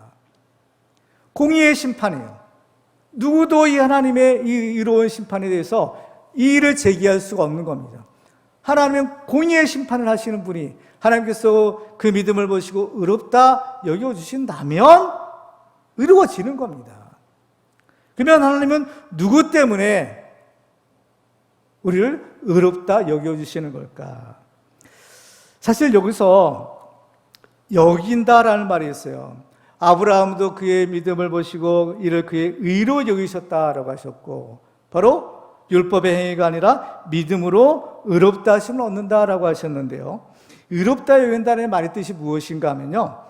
공의의 심판이에요. 누구도 이 하나님의 이 의로운 심판에 대해서 이의를 제기할 수가 없는 겁니다. 하나님은 공의의 심판을 하시는 분이 하나님께서 그 믿음을 보시고 의롭다 여겨주신다면 의로워지는 겁니다. 그러면 하나님은 누구 때문에 우리를 의롭다 여겨주시는 걸까? 사실 여기서 여긴다라는 말이 있어요. 아브라함도 그의 믿음을 보시고 이를 그의 의로 여기셨다라고 하셨고, 바로 율법의 행위가 아니라 믿음으로 의롭다 하심을 얻는다라고 하셨는데요. 의롭다 여긴다는 말의 뜻이 무엇인가 하면요,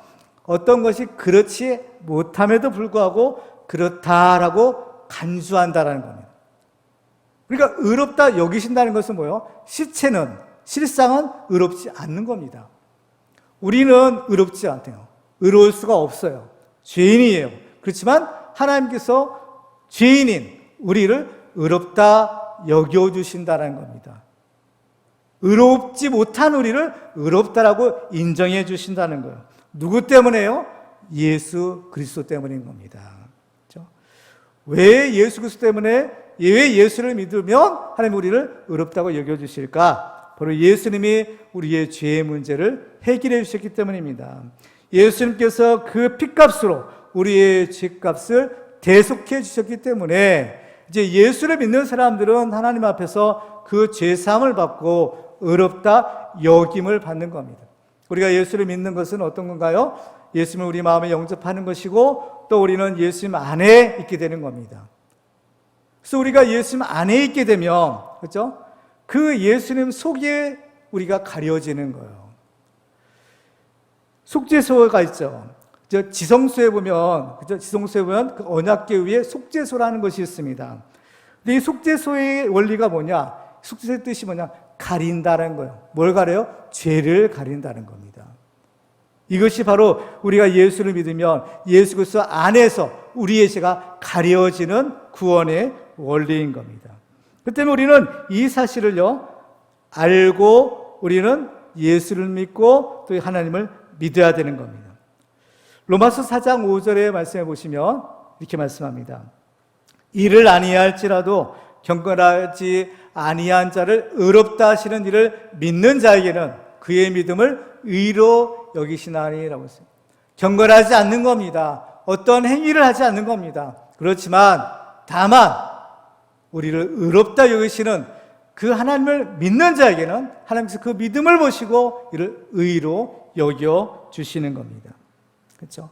어떤 것이 그렇지 못함에도 불구하고 그렇다라고 간주한다라는 겁니다. 그러니까 의롭다 여기신다는 것은 뭐예요? 실상은 의롭지 않는 겁니다. 우리는 의롭지 않대요. 의로울 수가 없어요. 죄인이에요. 그렇지만 하나님께서 죄인인 우리를 의롭다 여겨주신다는 겁니다. 의롭지 못한 우리를 의롭다라고 인정해 주신다는 거예요. 누구 때문에요? 예수 그리스도 때문인 겁니다. 그렇죠? 왜 예수 그리스도 때문에, 왜 예수를 믿으면 하나님 우리를 의롭다고 여겨주실까? 바로 예수님이 우리의 죄의 문제를 해결해 주셨기 때문입니다. 예수님께서 그 핏값으로 우리의 죄값을 대속해 주셨기 때문에 이제 예수를 믿는 사람들은 하나님 앞에서 그 죄사함을 받고 의롭다 여김을 받는 겁니다. 우리가 예수를 믿는 것은 어떤 건가요? 예수님을 우리 마음에 영접하는 것이고, 또 우리는 예수님 안에 있게 되는 겁니다. 그래서 우리가 예수님 안에 있게 되면, 그렇죠? 그 예수님 속에 우리가 가려지는 거예요. 속죄소가 있죠. 지성소에 보면, 그죠? 지성소에 보면 그 언약궤 위에 속죄소라는 것이 있습니다. 근데 이 속죄소의 원리가 뭐냐? 속죄소의 뜻이 뭐냐? 가린다는 거예요. 뭘 가려요? 죄를 가린다는 겁니다. 이것이 바로 우리가 예수를 믿으면 예수 그리스도 안에서 우리의 죄가 가려지는 구원의 원리인 겁니다. 그 때문에 우리는 이 사실을요, 알고 우리는 예수를 믿고 또 하나님을 믿어야 되는 겁니다. 로마서 4장 5절에 말씀해 보시면 이렇게 말씀합니다. 이를 아니할지라도 경건하지 아니한 자를 의롭다 하시는 이를 믿는 자에게는 그의 믿음을 의로 여기시나니라고 했습니다. 경건하지 않는 겁니다. 어떤 행위를 하지 않는 겁니다. 그렇지만 다만 우리를 의롭다 여기시는 그 하나님을 믿는 자에게는 하나님께서 그 믿음을 보시고 이를 의로 여겨 주시는 겁니다. 그렇죠?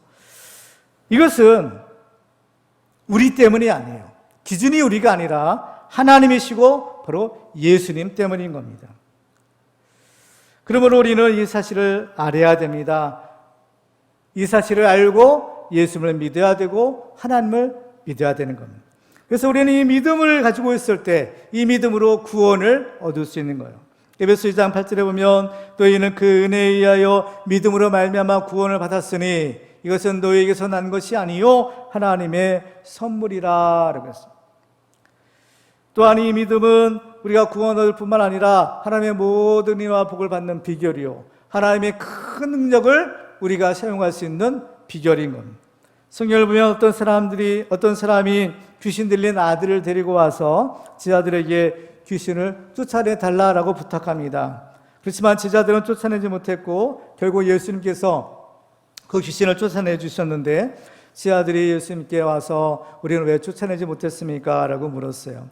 이것은 우리 때문이 아니에요. 기준이 우리가 아니라 하나님이시고 바로 예수님 때문인 겁니다. 그러므로 우리는 이 사실을 알아야 됩니다. 이 사실을 알고 예수님을 믿어야 되고 하나님을 믿어야 되는 겁니다. 그래서 우리는 이 믿음을 가지고 있을 때 이 믿음으로 구원을 얻을 수 있는 거예요. 에베소 2장 8절에 보면 너희는 그 은혜에 의하여 믿음으로 말미암아 구원을 받았으니 이것은 너희에게서 난 것이 아니요 하나님의 선물이라 라고 했습니다. 또한 이 믿음은 우리가 구원 얻을 뿐만 아니라 하나님의 모든 은혜와 복을 받는 비결이요 하나님의 큰 능력을 우리가 사용할 수 있는 비결인 겁니다. 성경을 보면 어떤 사람이 귀신 들린 아들을 데리고 와서 제자들에게 귀신을 쫓아내 달라라고 부탁합니다. 그렇지만 제자들은 쫓아내지 못했고 결국 예수님께서 그 귀신을 쫓아내 주셨는데 제자들이 예수님께 와서 우리는 왜 쫓아내지 못했습니까? 라고 물었어요.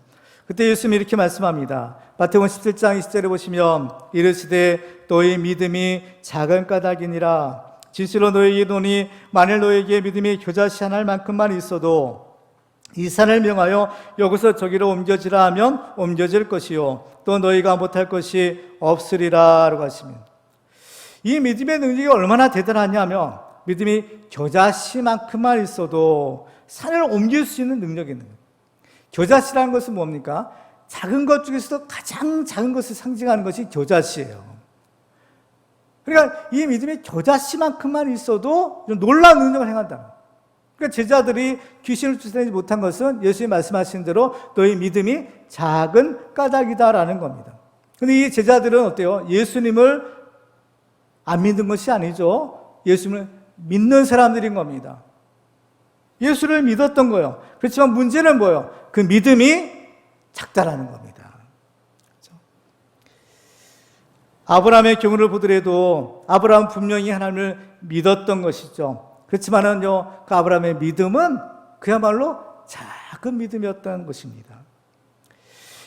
그때 예수님이 이렇게 말씀합니다. 마태복음 17장 20절에 보시면 이르시되 너희 믿음이 작은 까닭이니라. 진실로 너희에게 이르노니 만일 너희에게 믿음이 겨자씨 하나 만큼만 있어도 이 산을 명하여 여기서 저기로 옮겨지라 하면 옮겨질 것이요 또 너희가 못할 것이 없으리라 라고 하십니다. 이 믿음의 능력이 얼마나 대단하냐면 믿음이 겨자씨만큼만 있어도 산을 옮길 수 있는 능력이 있는 거예요. 겨자씨라는 것은 뭡니까? 작은 것 중에서도 가장 작은 것을 상징하는 것이 겨자씨예요. 그러니까 이 믿음이 겨자씨만큼만 있어도 놀라운 능력을 행한다. 그러니까 제자들이 귀신을 쫓아내지 못한 것은 예수님이 말씀하신 대로 너희 믿음이 작은 까닭이다라는 겁니다. 근데 이 제자들은 어때요? 예수님을 안 믿는 것이 아니죠. 예수님을 믿는 사람들인 겁니다. 예수를 믿었던 거예요. 그렇지만 문제는 뭐예요? 그 믿음이 작다라는 겁니다. 그렇죠? 아브라함의 경우를 보더라도 아브라함은 분명히 하나님을 믿었던 것이죠. 그렇지만은요, 그 아브라함의 믿음은 그야말로 작은 믿음이었던 것입니다.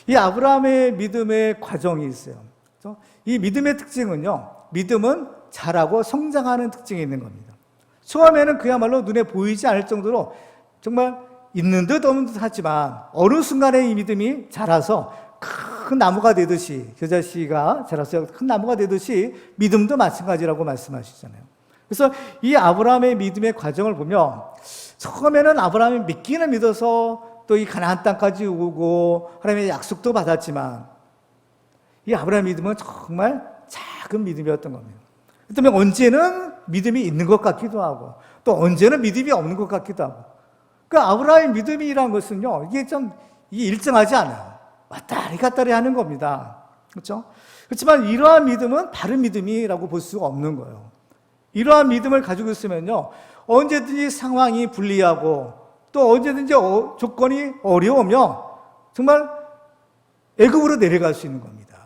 이 아브라함의 믿음의 과정이 있어요. 그렇죠? 이 믿음의 특징은요, 믿음은 자라고 성장하는 특징이 있는 겁니다. 처음에는 그야말로 눈에 보이지 않을 정도로 정말 있는 듯 없는 듯 하지만 어느 순간에 이 믿음이 자라서 큰 나무가 되듯이, 겨자씨가 자라서 큰 나무가 되듯이 믿음도 마찬가지라고 말씀하시잖아요. 그래서 이 아브라함의 믿음의 과정을 보면 처음에는 아브라함이 믿기는 믿어서 또 이 가나안 땅까지 오고 하나님의 약속도 받았지만 이 아브라함의 믿음은 정말 작은 믿음이었던 겁니다. 그다음에 언제는 믿음이 있는 것 같기도 하고 또 언제는 믿음이 없는 것 같기도 하고. 그 아브라함의 믿음이라는 것은요, 이게 일정하지 않아요. 왔다리 갔다리 하는 겁니다. 그렇죠? 그렇지만 이러한 믿음은 바른 믿음이라고 볼 수가 없는 거예요. 이러한 믿음을 가지고 있으면요, 언제든지 상황이 불리하고 또 언제든지 조건이 어려우면 정말 애굽으로 내려갈 수 있는 겁니다.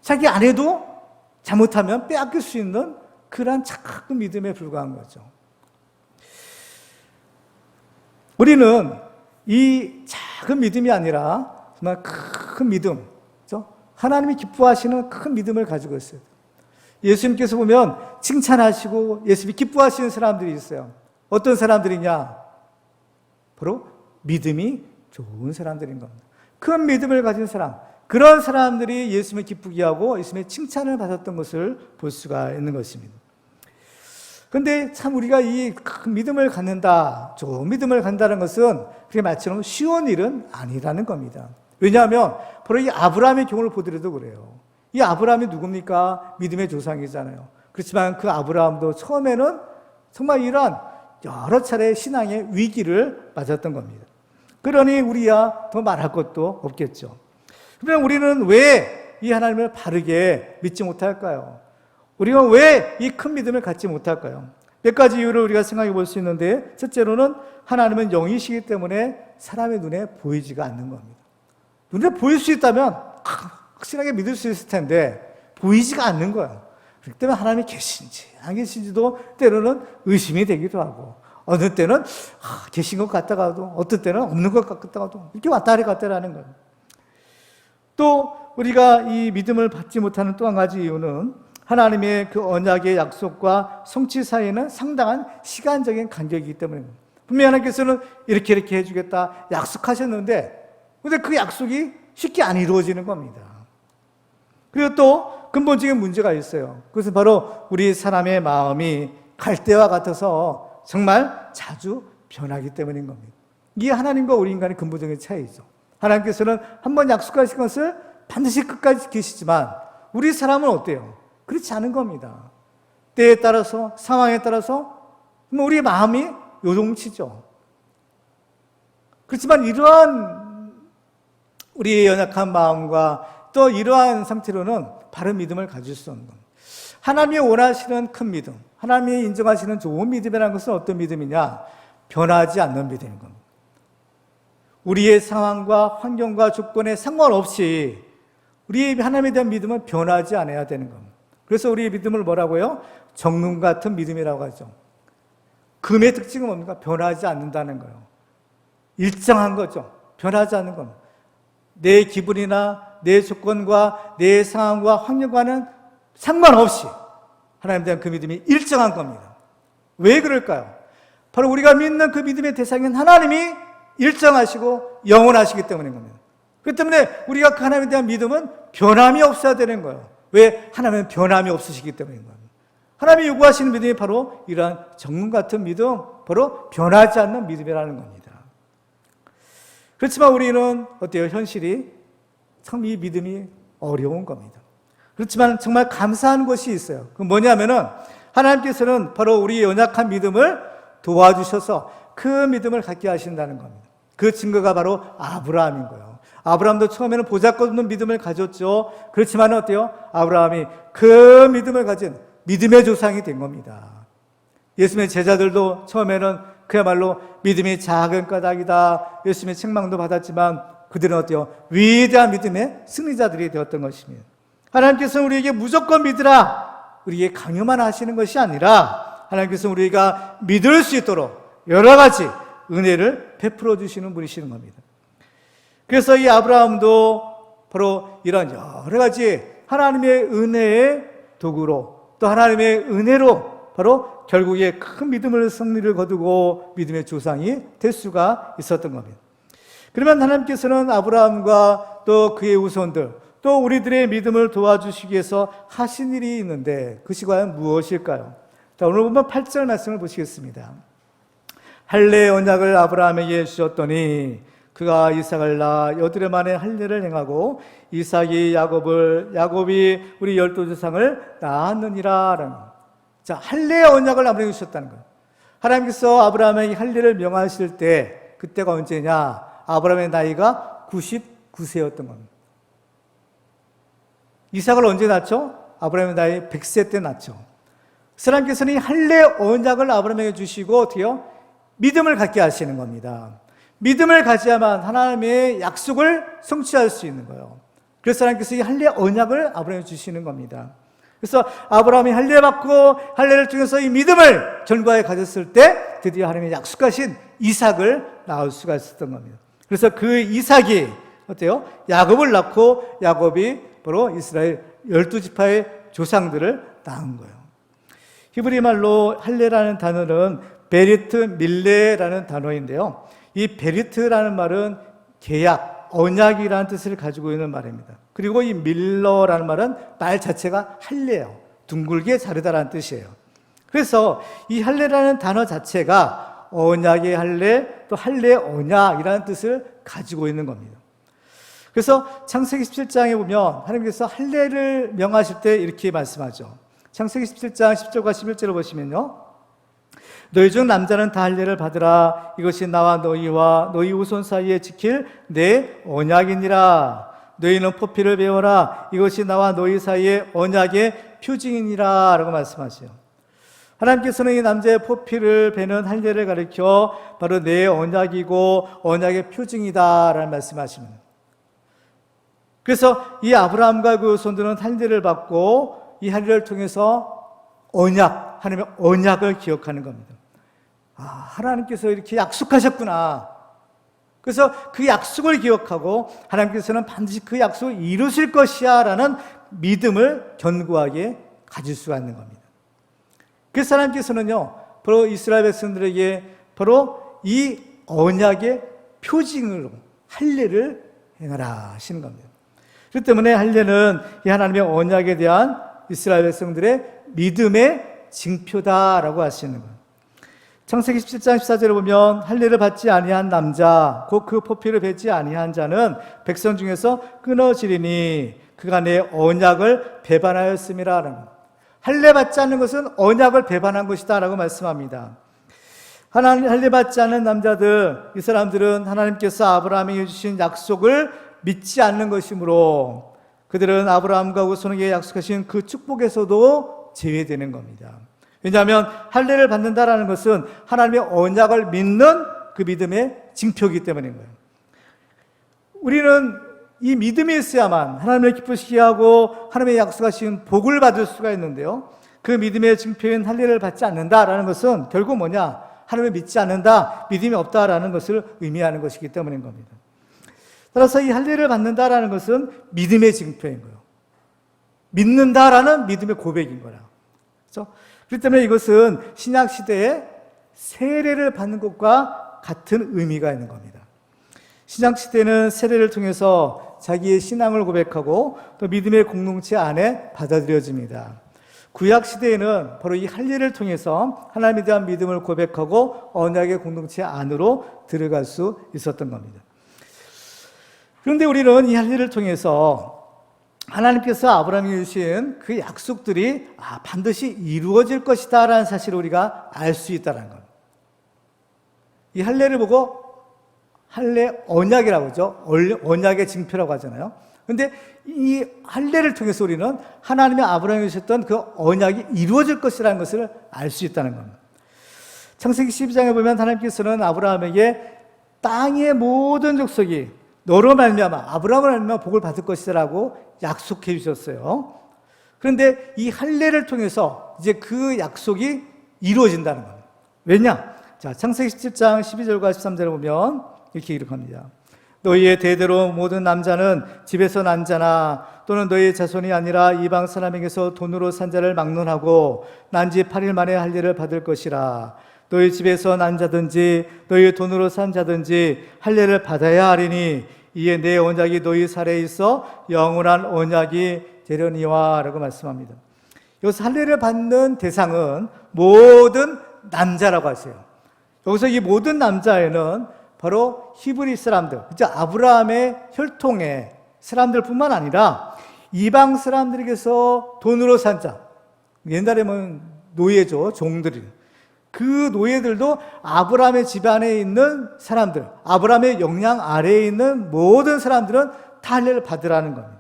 자기 아내도 잘못하면 빼앗길 수 있는 그러한 작은 믿음에 불과한 거죠. 우리는 이 작은 믿음이 아니라 정말 큰 믿음, 그렇죠? 하나님이 기뻐하시는 큰 믿음을 가지고 있어요. 예수님께서 보면 칭찬하시고 예수님이 기뻐하시는 사람들이 있어요. 어떤 사람들이냐? 바로 믿음이 좋은 사람들인 겁니다. 큰 믿음을 가진 사람, 그런 사람들이 예수님을 기쁘게 하고 예수님의 칭찬을 받았던 것을 볼 수가 있는 것입니다. 그런데 참 우리가 이 큰 믿음을 갖는다, 좋은 믿음을 갖는다는 것은 그게 마치는 쉬운 일은 아니라는 겁니다. 왜냐하면 바로 이 아브라함의 경우를 보더라도 그래요. 이 아브라함이 누굽니까? 믿음의 조상이잖아요. 그렇지만 그 아브라함도 처음에는 정말 이러한 여러 차례 신앙의 위기를 맞았던 겁니다. 그러니 우리야 더 말할 것도 없겠죠. 그러면 우리는 왜 이 하나님을 바르게 믿지 못할까요? 우리가 왜 이 큰 믿음을 갖지 못할까요? 몇 가지 이유를 우리가 생각해 볼 수 있는데, 첫째로는 하나님은 영이시기 때문에 사람의 눈에 보이지가 않는 겁니다. 눈에 보일 수 있다면 확실하게 믿을 수 있을 텐데 보이지가 않는 거예요. 그렇기 때문에 하나님이 계신지 안 계신지도 때로는 의심이 되기도 하고, 어느 때는 계신 것 같다가도 어떤 때는 없는 것 같다가도 이렇게 왔다리 갔다리 하는 거예요. 또 우리가 이 믿음을 받지 못하는 또 한 가지 이유는 하나님의 그 언약의 약속과 성취 사이에는 상당한 시간적인 간격이기 때문입니다. 분명히 하나님께서는 이렇게 해주겠다 약속하셨는데, 근데 그 약속이 쉽게 안 이루어지는 겁니다. 그리고 또 근본적인 문제가 있어요. 그것은 바로 우리 사람의 마음이 갈대와 같아서 정말 자주 변하기 때문인 겁니다. 이게 하나님과 우리 인간의 근본적인 차이죠. 하나님께서는 한번 약속하신 것을 반드시 끝까지 지키시지만 우리 사람은 어때요? 그렇지 않은 겁니다. 때에 따라서, 상황에 따라서 우리 마음이 요동치죠. 그렇지만 이러한 우리의 연약한 마음과 또 이러한 상태로는 바른 믿음을 가질 수 없는 겁니다. 하나님이 원하시는 큰 믿음, 하나님이 인정하시는 좋은 믿음이라는 것은 어떤 믿음이냐? 변하지 않는 믿음인 겁니다. 우리의 상황과 환경과 조건에 상관없이 우리의 하나님에 대한 믿음은 변하지 않아야 되는 겁니다. 그래서 우리의 믿음을 뭐라고요? 정금 같은 믿음이라고 하죠. 금의 특징은 뭡니까? 변하지 않는다는 거예요. 일정한 거죠. 변하지 않는 겁니다. 내 기분이나 내 조건과 내 상황과 환경과는 상관없이 하나님에 대한 그 믿음이 일정한 겁니다. 왜 그럴까요? 바로 우리가 믿는 그 믿음의 대상인 하나님이 일정하시고 영원하시기 때문인 겁니다. 그렇기 때문에 우리가 그 하나님에 대한 믿음은 변함이 없어야 되는 거예요. 왜? 하나님은 변함이 없으시기 때문인 겁니다. 하나님이 요구하시는 믿음이 바로 이러한 정금 같은 믿음, 바로 변하지 않는 믿음이라는 겁니다. 그렇지만 우리는 어때요? 현실이 참 이 믿음이 어려운 겁니다. 그렇지만 정말 감사한 것이 있어요. 그 뭐냐면은 하나님께서는 바로 우리의 연약한 믿음을 도와주셔서 그 믿음을 갖게 하신다는 겁니다. 그 증거가 바로 아브라함인 거예요. 아브라함도 처음에는 보잘것없는 믿음을 가졌죠. 그렇지만 어때요? 아브라함이 그 믿음을 가진 믿음의 조상이 된 겁니다. 예수님의 제자들도 처음에는 그야말로 믿음이 작은 까닭이다, 예수님의 책망도 받았지만 그들은 어때요? 위대한 믿음의 승리자들이 되었던 것입니다. 하나님께서는 우리에게 무조건 믿으라, 우리에게 강요만 하시는 것이 아니라 하나님께서는 우리가 믿을 수 있도록 여러 가지 은혜를 베풀어 주시는 분이시는 겁니다. 그래서 이 아브라함도 바로 이런 여러 가지 하나님의 은혜의 도구로, 또 하나님의 은혜로 바로 결국에 큰 믿음을 승리를 거두고 믿음의 조상이 될 수가 있었던 겁니다. 그러면 하나님께서는 아브라함과 또 그의 후손들, 또 우리들의 믿음을 도와주시기 위해서 하신 일이 있는데 그것이 과연 무엇일까요? 자, 오늘 보면 8절 말씀을 보시겠습니다. 할례의 언약을 아브라함에게 주셨더니 그가 이삭을 낳아 여드레 만에 할례를 행하고 이삭이 야곱이 우리 12조상을 낳았느니라. 자, 할례의 언약을 아브라함에게 주셨다는 거예요. 하나님께서 아브라함에게 할례를 명하실 때 그때가 언제냐? 아브라함의 나이가 99세였던 겁니다. 이삭을 언제 낳죠? 아브라함의 나이 100세 때 낳죠. 하나님께서는 이 할례 언약을 아브라함에게 주시고 어떻게요? 믿음을 갖게 하시는 겁니다. 믿음을 가져야만 하나님의 약속을 성취할 수 있는 거예요. 그래서 하나님께서 이 할례 언약을 아브라함에게 주시는 겁니다. 그래서 아브라함이 할례 받고 할례를 통해서 이 믿음을 견고하게 가졌을 때 드디어 하나님의 약속하신 이삭을 낳을 수가 있었던 겁니다. 그래서 그 이삭이 어때요? 야곱을 낳고 야곱이 바로 이스라엘 12지파의 조상들을 낳은 거예요. 히브리 말로 할례라는 단어는 베리트 밀레라는 단어인데요. 이 베리트라는 말은 계약, 언약이라는 뜻을 가지고 있는 말입니다. 그리고 이 밀러라는 말은 말 자체가 할례예요. 둥글게 자르다라는 뜻이에요. 그래서 이 할례라는 단어 자체가 언약의 할례, 또 할례의 언약이라는 뜻을 가지고 있는 겁니다. 그래서 창세기 17장에 보면 하나님께서 할례를 명하실 때 이렇게 말씀하죠. 창세기 17장 10절과 11절을 보시면요. 너희 중 남자는 다 할례를 받으라. 이것이 나와 너희와 너희 후손 사이에 지킬 내 언약이니라. 너희는 포피를 배워라. 이것이 나와 너희 사이에 언약의 표징이니라. 라고 말씀하세요. 하나님께서는 이 남자의 포피를 베는 할례를 가리켜 바로 내 언약이고 언약의 표징이다 라는 말씀하십니다. 그래서 이 아브라함과 그 후손들은 할례를 받고 이 할례를 통해서 언약, 하나님의 언약을 기억하는 겁니다. 아, 하나님께서 이렇게 약속하셨구나. 그래서 그 약속을 기억하고 하나님께서는 반드시 그 약속을 이루실 것이야 라는 믿음을 견고하게 가질 수가 있는 겁니다. 그래서 하나님께서는요, 바로 이스라엘 백성들에게 바로 이 언약의 표징으로 할례를 행하라 하시는 겁니다. 그렇기 때문에 할례는 이 하나님의 언약에 대한 이스라엘 백성들의 믿음의 징표다라고 하시는 거예요. 창세기 17장 14절에 보면 할례를 받지 아니한 남자 곧 그 포피를 뱉지 아니한 자는 백성 중에서 끊어지리니 그가 내 언약을 배반하였음이라. 할례 받지 않는 것은 언약을 배반한 것이다 라고 말씀합니다. 하나님 할례 받지 않는 남자들, 이 사람들은 하나님께서 아브라함에게 주신 약속을 믿지 않는 것이므로 그들은 아브라함과 후손에게 약속하신 그 축복에서도 제외되는 겁니다. 왜냐하면 할례를 받는다라는 것은 하나님의 언약을 믿는 그 믿음의 징표이기 때문인 거예요. 우리는 이 믿음이 있어야만 하나님을 기쁘시게 하고 하나님의 약속하신 복을 받을 수가 있는데요. 그 믿음의 징표인 할례를 받지 않는다라는 것은 결국 뭐냐? 하나님을 믿지 않는다, 믿음이 없다라는 것을 의미하는 것이기 때문인 겁니다. 따라서 이 할례를 받는다라는 것은 믿음의 징표인 거예요. 믿는다라는 믿음의 고백인 거라. 그렇죠? 그렇기 때문에 이것은 신약 시대에 세례를 받는 것과 같은 의미가 있는 겁니다. 신약 시대는 세례를 통해서 자기의 신앙을 고백하고 또 믿음의 공동체 안에 받아들여집니다. 구약 시대에는 바로 이 할례를 통해서 하나님에 대한 믿음을 고백하고 언약의 공동체 안으로 들어갈 수 있었던 겁니다. 그런데 우리는 이 할례를 통해서 하나님께서 아브라함에게 주신 그 약속들이 반드시 이루어질 것이다 라는 사실을 우리가 알 수 있다는 것. 이 할례를 보고 할례 언약이라고 하죠. 언약의 징표라고 하잖아요. 그런데 이 할례를 통해서 우리는 하나님의 아브라함에게 주셨던 그 언약이 이루어질 것이라는 것을 알 수 있다는 겁니다. 창세기 12장에 보면 하나님께서는 아브라함에게 땅의 모든 족속이 너로 말미암아 아브라함을 말미암아 복을 받을 것이라고 약속해 주셨어요. 그런데 이 할례를 통해서 이제 그 약속이 이루어진다는 겁니다. 왜냐? 자, 창세기 17장 12절과 13절을 보면 이렇게 기록합니다. 너희의 대대로 모든 남자는 집에서 난 자나 또는 너희의 자손이 아니라 이방 사람에게서 돈으로 산 자를 막론하고 난 지 8일 만에 할례를 받을 것이라. 너희 집에서 난 자든지 너희 돈으로 산 자든지 할례를 받아야 하리니 이에 내 언약이 너희 살에 있어 영원한 언약이 되려니와 라고 말씀합니다. 여기서 할례를 받는 대상은 모든 남자라고 하세요. 여기서 이 모든 남자에는 바로 히브리 사람들, 그죠? 아브라함의 혈통의 사람들뿐만 아니라 이방 사람들에게서 돈으로 산 자, 옛날에는 노예죠, 종들이. 그 노예들도 아브라함의 집안에 있는 사람들, 아브라함의 영향 아래에 있는 모든 사람들은 다 할례를 받으라는 겁니다.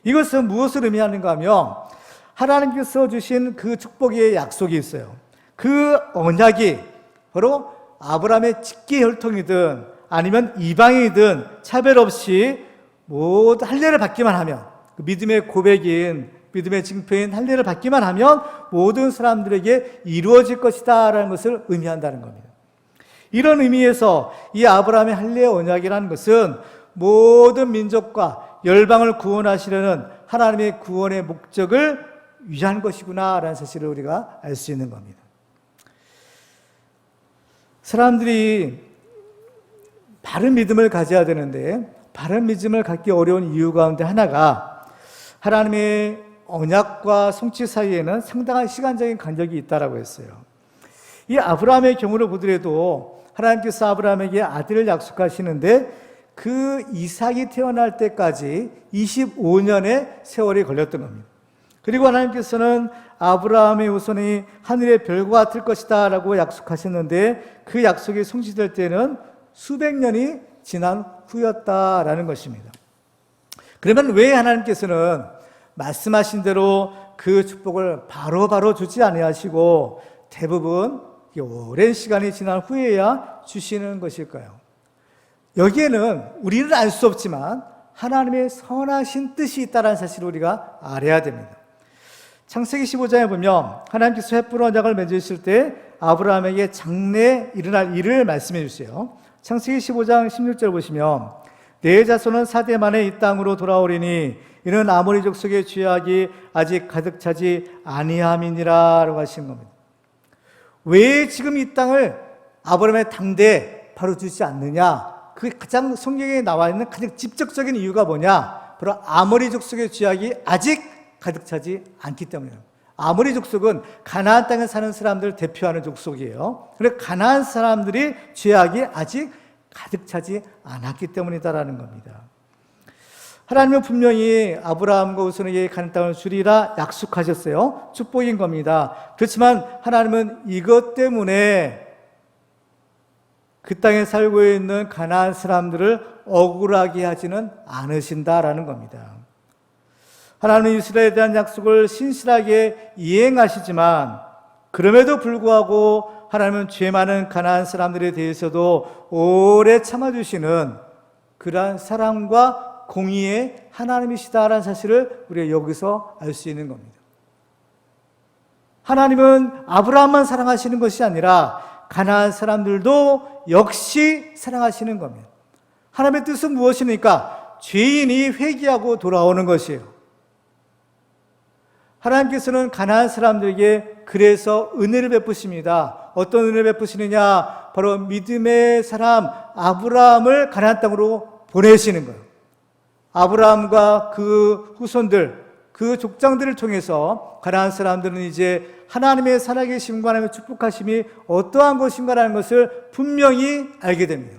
이것은 무엇을 의미하는가 하면 하나님께서 주신 그 축복의 약속이 있어요. 그 언약이 바로 아브라함의 직계 혈통이든 아니면 이방이든 차별 없이 모두 할례를 받기만 하면, 그 믿음의 고백인, 믿음의 징표인 할례를 받기만 하면 모든 사람들에게 이루어질 것이다 라는 것을 의미한다는 겁니다. 이런 의미에서 이 아브라함의 할례 언약이라는 것은 모든 민족과 열방을 구원하시려는 하나님의 구원의 목적을 위한 것이구나 라는 사실을 우리가 알 수 있는 겁니다. 사람들이 바른 믿음을 가져야 되는데 바른 믿음을 갖기 어려운 이유 가운데 하나가 하나님의 언약과 성취 사이에는 상당한 시간적인 간격이 있다라고 했어요. 이 아브라함의 경우를 보더라도 하나님께서 아브라함에게 아들을 약속하시는데 그 이삭이 태어날 때까지 25년의 세월이 걸렸던 겁니다. 그리고 하나님께서는 아브라함의 후손이 하늘의 별과 같을 것이다 라고 약속하셨는데 그 약속이 성취될 때는 수백 년이 지난 후였다라는 것입니다. 그러면 왜 하나님께서는 말씀하신 대로 그 축복을 바로바로 주지 아니하시고 대부분 오랜 시간이 지난 후에야 주시는 것일까요? 여기에는 우리는 알 수 없지만 하나님의 선하신 뜻이 있다는 사실을 우리가 알아야 됩니다. 창세기 15장에 보면 하나님께서 횃불 언약을 맺으실 때 아브라함에게 장래에 일어날 일을 말씀해 주세요. 창세기 15장 16절 보시면 내 자손은 4대 만에 이 땅으로 돌아오리니 이는 아모리 족속의 죄악이 아직 가득 차지 아니함이니라 라고 하신 겁니다. 왜 지금 이 땅을 아브라함의 당대에 바로 주지 않느냐? 그 가장 성경에 나와 있는 가장 직접적인 이유가 뭐냐? 바로 아모리 족속의 죄악이 아직 가득 차지 않기 때문이에요. 아모리 족속은 가나안 땅에 사는 사람들을 대표하는 족속이에요. 그래서 가나안 사람들이 죄악이 아직 가득 차지 않았기 때문이다라는 겁니다. 하나님은 분명히 아브라함과 후손에게 가나안 땅을 주리라 약속하셨어요. 축복인 겁니다. 그렇지만 하나님은 이것 때문에 그 땅에 살고 있는 가나안 사람들을 억울하게 하지는 않으신다라는 겁니다. 하나님은 이스라엘에 대한 약속을 신실하게 이행하시지만 그럼에도 불구하고 하나님은 죄 많은 가나안 사람들에 대해서도 오래 참아주시는 그러한 사랑과 공의의 하나님이시다라는 사실을 우리가 여기서 알 수 있는 겁니다. 하나님은 아브라함만 사랑하시는 것이 아니라 가나안 사람들도 역시 사랑하시는 겁니다. 하나님의 뜻은 무엇입니까? 죄인이 회개하고 돌아오는 것이에요. 하나님께서는 가나안 사람들에게 그래서 은혜를 베푸십니다. 어떤 은혜를 베푸시느냐? 바로 믿음의 사람 아브라함을 가나안 땅으로 보내시는 거예요. 아브라함과 그 후손들, 그 족장들을 통해서 가나안 사람들은 이제 하나님의 살아계심과 하나님의 축복하심이 어떠한 것인가라는 것을 분명히 알게 됩니다.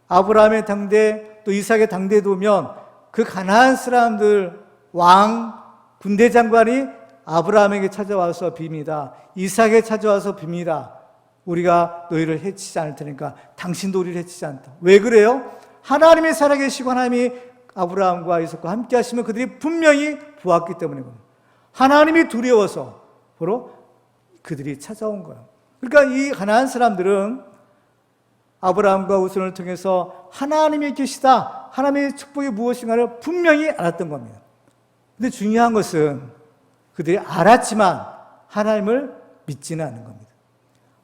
아브라함의 당대 또 이삭의 당대에 보면 그 가나안 사람들 왕 군대 장관이 아브라함에게 찾아와서 빕니다. 이삭에게 찾아와서 빕니다. 우리가 너희를 해치지 않을 테니까 당신도 우리를 해치지 않다. 왜 그래요? 하나님이 살아계시고 하나님이 아브라함과 이삭과 함께 하시면 그들이 분명히 보았기 때문에 하나님이 두려워서 바로 그들이 찾아온 거예요. 그러니까 이 가나안 사람들은 아브라함과 우선을 통해서 하나님이 계시다, 하나님의 축복이 무엇인가를 분명히 알았던 겁니다. 근데 중요한 것은 그들이 알았지만 하나님을 믿지는 않은 겁니다.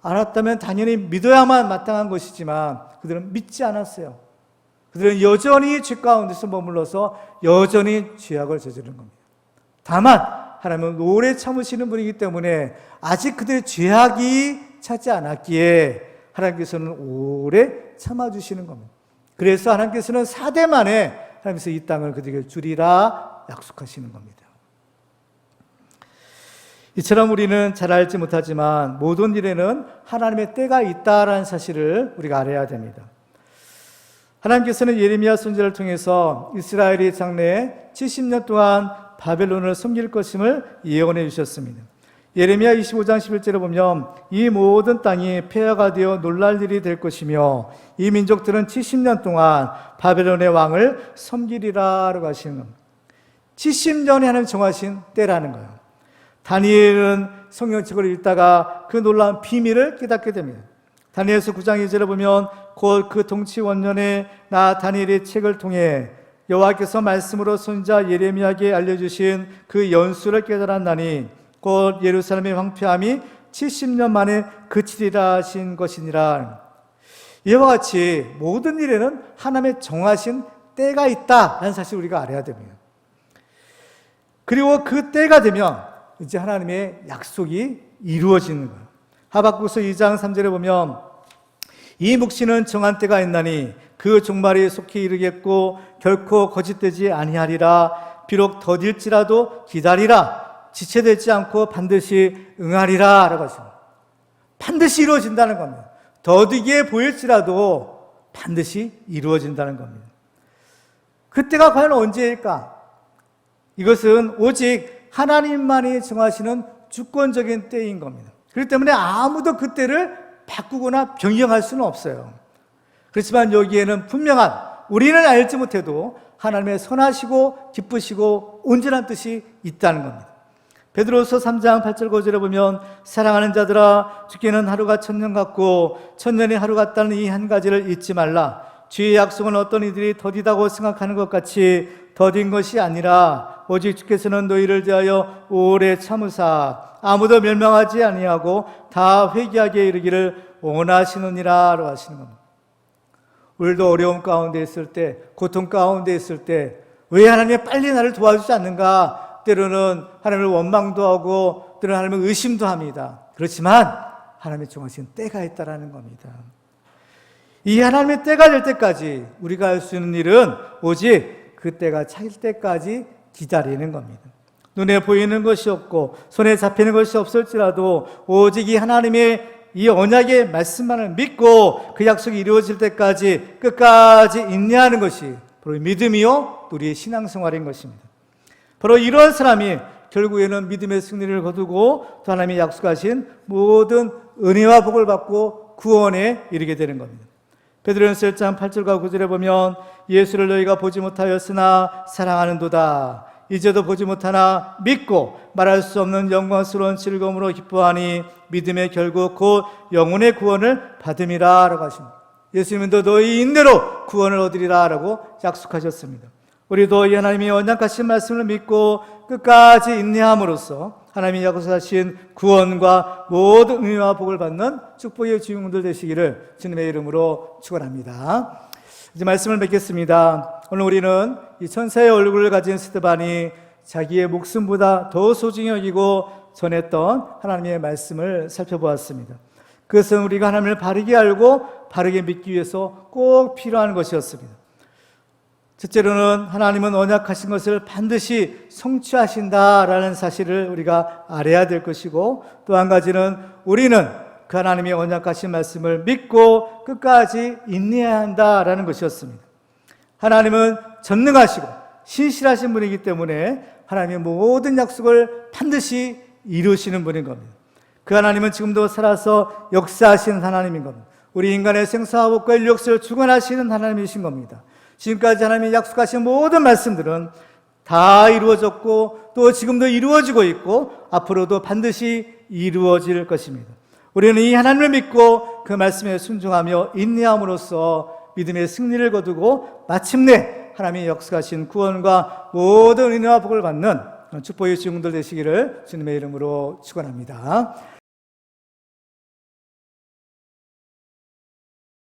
알았다면 당연히 믿어야만 마땅한 것이지만 그들은 믿지 않았어요. 그들은 여전히 죄 가운데서 머물러서 여전히 죄악을 저지르는 겁니다. 다만 하나님은 오래 참으시는 분이기 때문에 아직 그들의 죄악이 차지 않았기에 하나님께서는 오래 참아주시는 겁니다. 그래서 하나님께서는 4대 만에 하나님께서 이 땅을 그들에게 주리라 약속하시는 겁니다. 이처럼 우리는 잘 알지 못하지만 모든 일에는 하나님의 때가 있다라는 사실을 우리가 알아야 됩니다. 하나님께서는 예레미야 선지자를 통해서 이스라엘이 장래에 70년 동안 바벨론을 섬길 것임을 예언해 주셨습니다. 예레미야 25장 11절에 보면 이 모든 땅이 폐허가 되어 놀랄 일이 될 것이며 이 민족들은 70년 동안 바벨론의 왕을 섬기리라라고 하시는 겁니다. 70년에 하나님 정하신 때라는 거예요. 다니엘은 성경책을 읽다가 그 놀라운 비밀을 깨닫게 됩니다. 다니엘서 9장 2절에 보면 곧 그 통치 원년에 나 다니엘의 책을 통해 여호와께서 말씀으로 선지자 예레미야에게 알려주신 그 연수를 깨달았나니 곧 예루살렘의 황폐함이 70년 만에 그치리라 하신 것이니라. 이와 같이 모든 일에는 하나님의 정하신 때가 있다라는 사실을 우리가 알아야 됩니다. 그리고 그 때가 되면 이제 하나님의 약속이 이루어지는 거예요. 하박국서 2장 3절에 보면 이 묵시는 정한 때가 있나니 그 종말이 속히 이르겠고 결코 거짓되지 아니하리라. 비록 더딜지라도 기다리라. 지체되지 않고 반드시 응하리라 라고 하십니다. 반드시 이루어진다는 겁니다. 더디게 보일지라도 반드시 이루어진다는 겁니다. 그때가 과연 언제일까? 이것은 오직 하나님만이 정하시는 주권적인 때인 겁니다. 그렇기 때문에 아무도 그 때를 바꾸거나 변경할 수는 없어요. 그렇지만 여기에는 분명한, 우리는 알지 못해도 하나님의 선하시고 기쁘시고 온전한 뜻이 있다는 겁니다. 베드로서 3장 8절 9절에 보면 사랑하는 자들아 주께는 하루가 천년 같고 천년이 하루 같다는 이 한 가지를 잊지 말라. 주의 약속은 어떤 이들이 더디다고 생각하는 것 같이 더딘 것이 아니라 오직 주께서는 너희를 대하여 오래 참으사 아무도 멸망하지 아니하고 다 회개하게 이르기를 원하시느니라 라고 하시는 겁니다. 우리도 어려움 가운데 있을 때, 고통 가운데 있을 때 왜 하나님이 빨리 나를 도와주지 않는가? 때로는 하나님을 원망도 하고 때로는 하나님을 의심도 합니다. 그렇지만 하나님의 정하신 때가 있다라는 겁니다. 이 하나님의 때가 될 때까지 우리가 할 수 있는 일은 오직 그 때가 찰 때까지 기다리는 겁니다. 눈에 보이는 것이 없고 손에 잡히는 것이 없을지라도 오직 이 하나님의 이 언약의 말씀만을 믿고 그 약속이 이루어질 때까지 끝까지 인내하는 것이 바로 믿음이요 우리의 신앙생활인 것입니다. 바로 이러한 사람이 결국에는 믿음의 승리를 거두고 또 하나님이 약속하신 모든 은혜와 복을 받고 구원에 이르게 되는 겁니다. 베드로전서 1장 8절과 9절에 보면 예수를 너희가 보지 못하였으나 사랑하는도다. 이제도 보지 못하나 믿고 말할 수 없는 영광스러운 즐거움으로 기뻐하니 믿음의 결국 곧 영혼의 구원을 받음이라 라고 하십니다. 예수님도 너희 인내로 구원을 얻으리라 라고 약속하셨습니다. 우리도 이 하나님이 언약하신 말씀을 믿고 끝까지 인내함으로써 하나님이 약속하신 구원과 모든 은혜와 복을 받는 축복의 주인공들 되시기를 주님의 이름으로 축원합니다. 이제 말씀을 맺겠습니다. 오늘 우리는 이 천사의 얼굴을 가진 스데반이 자기의 목숨보다 더 소중히 여기고 전했던 하나님의 말씀을 살펴보았습니다. 그것은 우리가 하나님을 바르게 알고 바르게 믿기 위해서 꼭 필요한 것이었습니다. 첫째로는 하나님은 언약하신 것을 반드시 성취하신다라는 사실을 우리가 알아야 될 것이고, 또 한 가지는 우리는 그 하나님의 언약하신 말씀을 믿고 끝까지 인내해야 한다라는 것이었습니다. 하나님은 전능하시고 신실하신 분이기 때문에 하나님의 모든 약속을 반드시 이루시는 분인 겁니다. 그 하나님은 지금도 살아서 역사하시는 하나님인 겁니다. 우리 인간의 생사화복과 인류 역사를 주관하시는 하나님이신 겁니다. 지금까지 하나님이 약속하신 모든 말씀들은 다 이루어졌고 또 지금도 이루어지고 있고 앞으로도 반드시 이루어질 것입니다. 우리는 이 하나님을 믿고 그 말씀에 순종하며 인내함으로써 믿음의 승리를 거두고 마침내 하나님이 약속하신 구원과 모든 은혜와 복을 받는 축복의 주인공들 되시기를 주님의 이름으로 축원합니다.